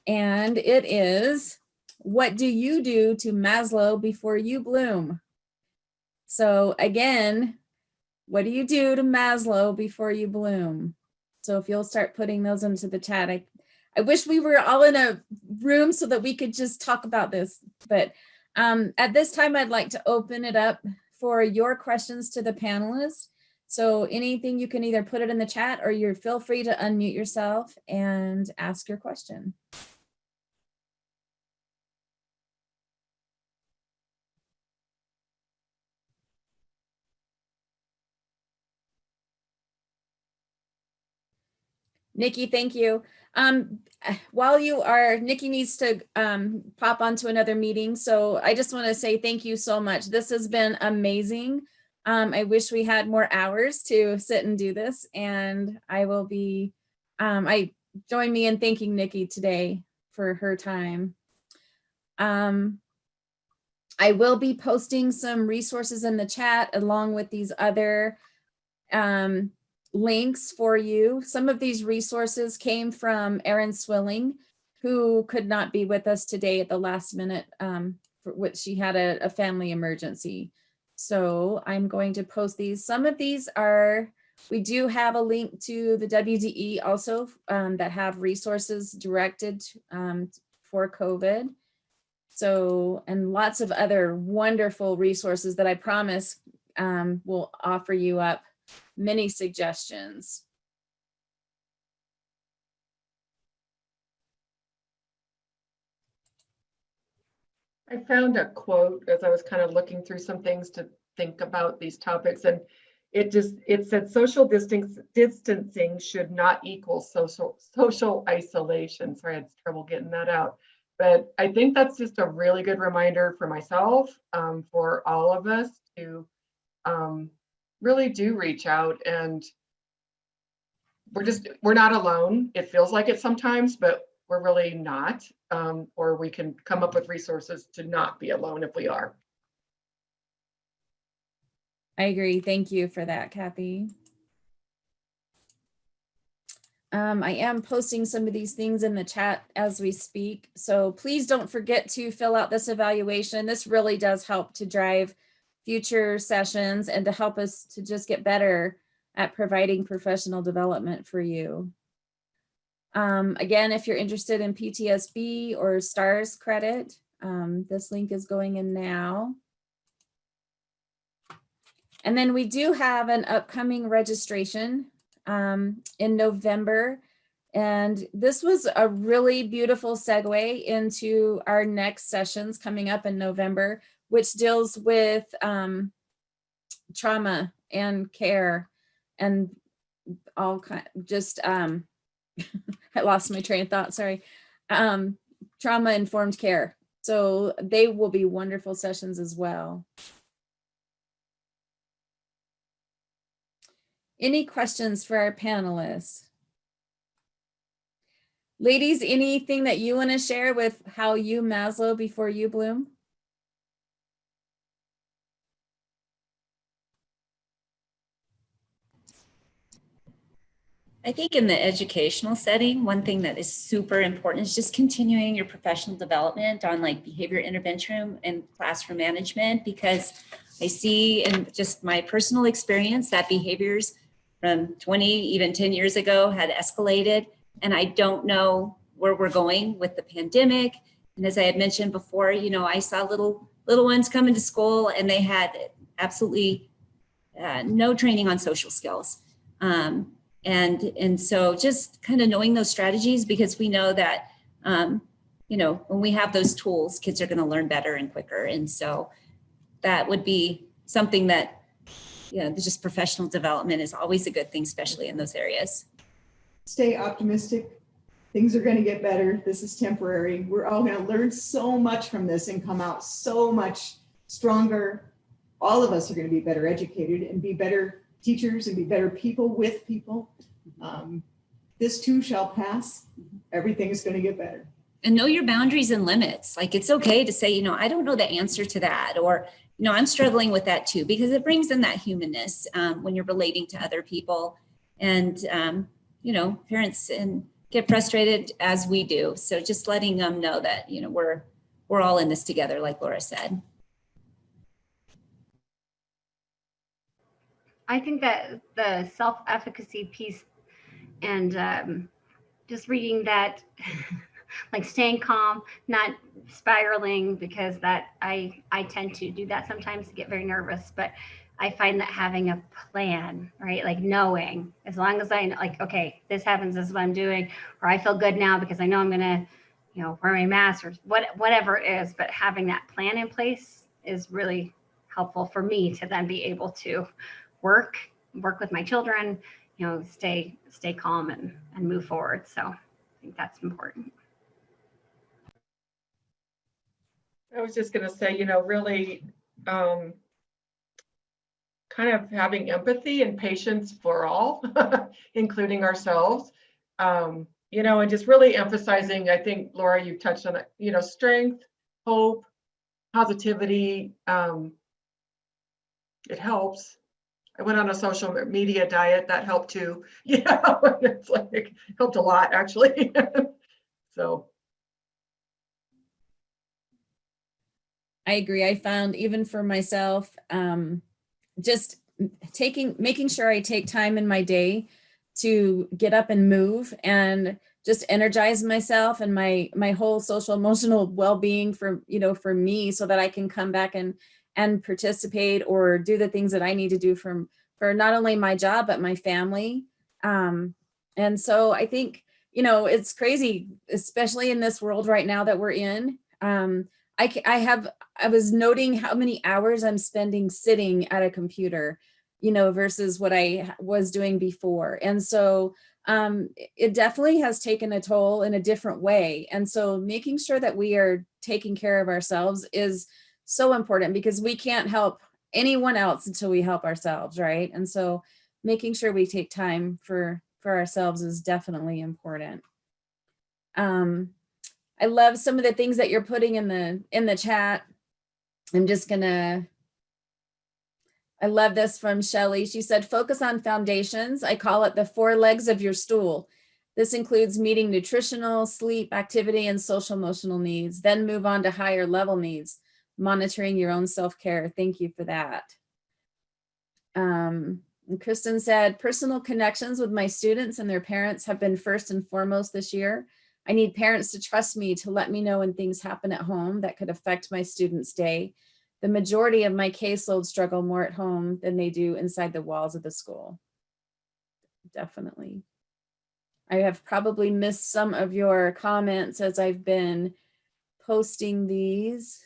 And it is, what do you do to Maslow before you bloom? So again, what do you do to Maslow before you bloom? So if you'll start putting those into the chat, I wish we were all in a room so that we could just talk about this, but at this time, I'd like to open it up for your questions to the panelists. So anything, you can either put it in the chat, or you feel free to unmute yourself and ask your question. Nikki, thank you. While you are, Nikki needs to pop onto another meeting. So I just want to say thank you so much. This has been amazing. I wish we had more hours to sit and do this, and I will be, join me in thanking Nikki today for her time. I will be posting some resources in the chat along with these other links for you. Some of these resources came from Erin Swilling, who could not be with us today at the last minute, for which she had a family emergency. So I'm going to post these. Some of these are, we do have a link to the WDE also that have resources directed for COVID. So, and lots of other wonderful resources that I promise will offer you up many suggestions. I found a quote as I was kind of looking through some things to think about these topics, and it said social distancing should not equal social isolation. Sorry, I had trouble getting that out. But I think that's just a really good reminder for myself, for all of us to really do reach out, and we're not alone. It feels like it sometimes, but we're really not, or we can come up with resources to not be alone if we are. I agree. Thank you for that, Kathy. I am posting some of these things in the chat as we speak. So please don't forget to fill out this evaluation. This really does help to drive future sessions and to help us to just get better at providing professional development for you. Again, if you're interested in PTSB or STARS credit, this link is going in now. And then we do have an upcoming registration in November. And this was a really beautiful segue into our next sessions coming up in November, which deals with trauma and care and all kind, just, I lost my train of thought, sorry. Trauma-informed care. So they will be wonderful sessions as well. Any questions for our panelists? Ladies, anything that you want to share with how you Maslow before you bloom? I think in the educational setting, one thing that is super important is just continuing your professional development on like behavior intervention and classroom management, because I see in just my personal experience that behaviors from 20, even 10 years ago had escalated. And I don't know where we're going with the pandemic. And as I had mentioned before, you know, I saw little ones come into school and they had absolutely no training on social skills. And so just kind of knowing those strategies, because we know that, you know, when we have those tools, kids are going to learn better and quicker. And so that would be something that, you know, just professional development is always a good thing, especially in those areas. Stay optimistic, Things are going to get better. This is temporary. We're all going to learn so much from this and come out so much stronger. All of us are going to be better educated and be better teachers and be better people with people. This too shall pass. Everything is going to get better. And know your boundaries and limits. Like, it's okay to say, I don't know the answer to that, or, I'm struggling with that too, because it brings in that humanness when you're relating to other people. And, parents get frustrated as we do. So just letting them know that, we're all in this together, like Laura said. I think that the self-efficacy piece and just reading that, like staying calm, not spiraling, because that I tend to do that sometimes, to get very nervous, but I find that having a plan, right? Like knowing, as long as I know, like, okay, this happens, this is what I'm doing, or I feel good now because I know I'm going to, wear my mask, or whatever it is, but having that plan in place is really helpful for me to then be able to work with my children, stay calm and move forward. So I think that's important. I was just going to say, really kind of having empathy and patience for all, including ourselves, and just really emphasizing, I think, Laura, you touched on it, strength, hope, positivity. It helps. I went on a social media diet that helped too. It's like helped a lot actually. So. I agree. I found even for myself, just making sure I take time in my day to get up and move and just energize myself and my whole social emotional well-being for me, so that I can come back and participate or do the things that I need to do for not only my job, but my family. And so I think, it's crazy, especially in this world right now that we're in. I was noting how many hours I'm spending sitting at a computer, versus what I was doing before. And so it definitely has taken a toll in a different way. And so making sure that we are taking care of ourselves is so important, because we can't help anyone else until we help ourselves, right? And so making sure we take time for ourselves is definitely important. I love some of the things that you're putting in the chat. I love this from Shelley. She said, focus on foundations. I call it the 4 legs of your stool. This includes meeting nutritional, sleep, activity, and social emotional needs. Then move on to higher level needs, monitoring your own self-care. Thank you for that. And Kristen said, personal connections with my students and their parents have been first and foremost this year. I need parents to trust me to let me know when things happen at home that could affect my students' day. The majority of my caseload struggle more at home than they do inside the walls of the school. Definitely. I have probably missed some of your comments as I've been posting these.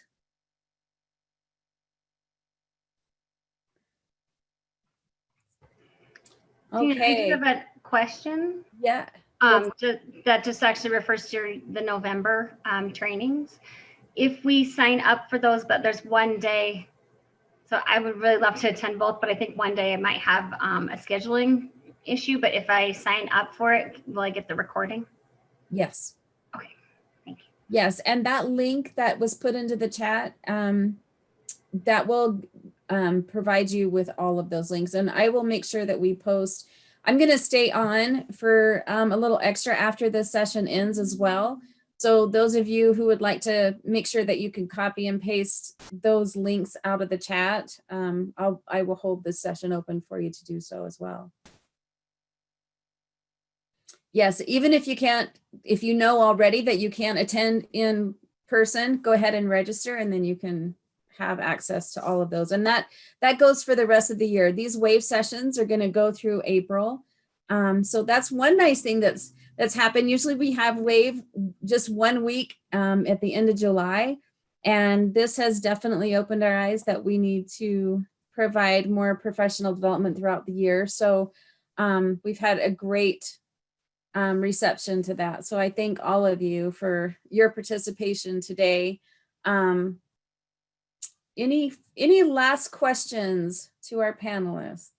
Okay. I do have a question. Yeah. That just actually refers to the November trainings. If we sign up for those, but there's one day, so I would really love to attend both, but I think one day I might have a scheduling issue, but if I sign up for it, will I get the recording? Yes. Okay, thank you. Yes, and that link that was put into the chat, that will provide you with all of those links, and I will make sure that we post. I'm going to stay on for a little extra after this session ends as well. So those of you who would like to make sure that you can copy and paste those links out of the chat, I will hold this session open for you to do so as well. Yes, even if you can't, if you know already that you can't attend in person, go ahead and register, and then you can have access to all of those. And that goes for the rest of the year. These WAVE sessions are going to go through April. So that's one nice thing that's happened. Usually we have WAVE just 1 week at the end of July. And this has definitely opened our eyes that we need to provide more professional development throughout the year. So we've had a great reception to that. So I thank all of you for your participation today. Any last questions to our panelists?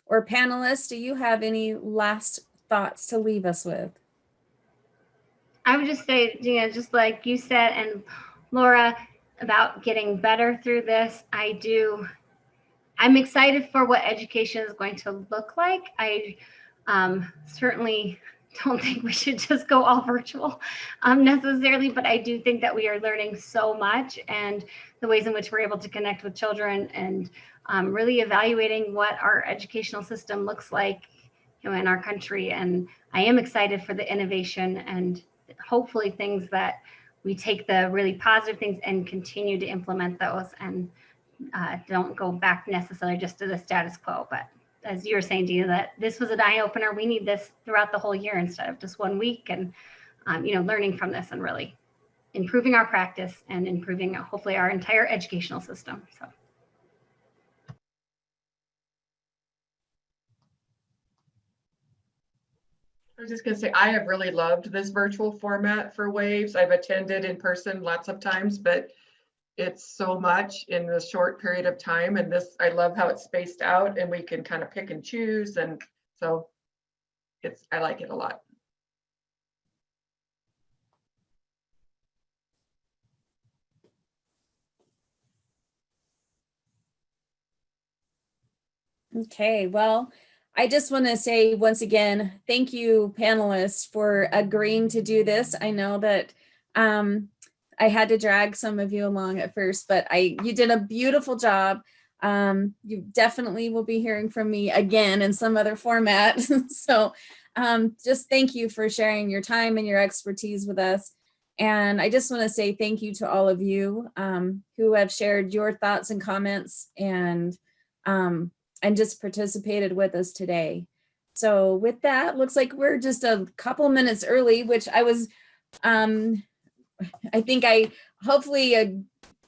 Or panelists, do you have any last thoughts to leave us with? I would just say, Gina, just like you said, and Laura, about getting better through this. I'm excited for what education is going to look like. I certainly don't think we should just go all virtual necessarily, but I do think that we are learning so much, and the ways in which we're able to connect with children, and really evaluating what our educational system looks like, in our country. And I am excited for the innovation, and hopefully things that we take the really positive things and continue to implement those, and don't go back necessarily just to the status quo. But as you were saying, Dina, that this was an eye opener. We need this throughout the whole year instead of just 1 week, and learning from this and really improving our practice and improving hopefully our entire educational system. So. I was just going to say, I have really loved this virtual format for Waves. I've attended in person lots of times, but it's so much in a short period of time. And this, I love how it's spaced out and we can kind of pick and choose. And so I like it a lot. Okay, well, I just want to say once again, thank you, panelists, for agreeing to do this. I know that I had to drag some of you along at first, but you did a beautiful job. You definitely will be hearing from me again in some other format. So just thank you for sharing your time and your expertise with us. And I just want to say thank you to all of you who have shared your thoughts and comments and just participated with us today. So with that, looks like we're just a couple minutes early, which I was, I think I hopefully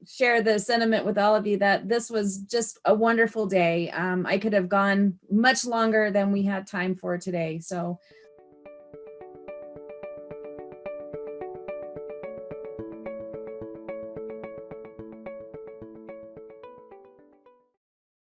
share the sentiment with all of you that this was just a wonderful day. I could have gone much longer than we had time for today. So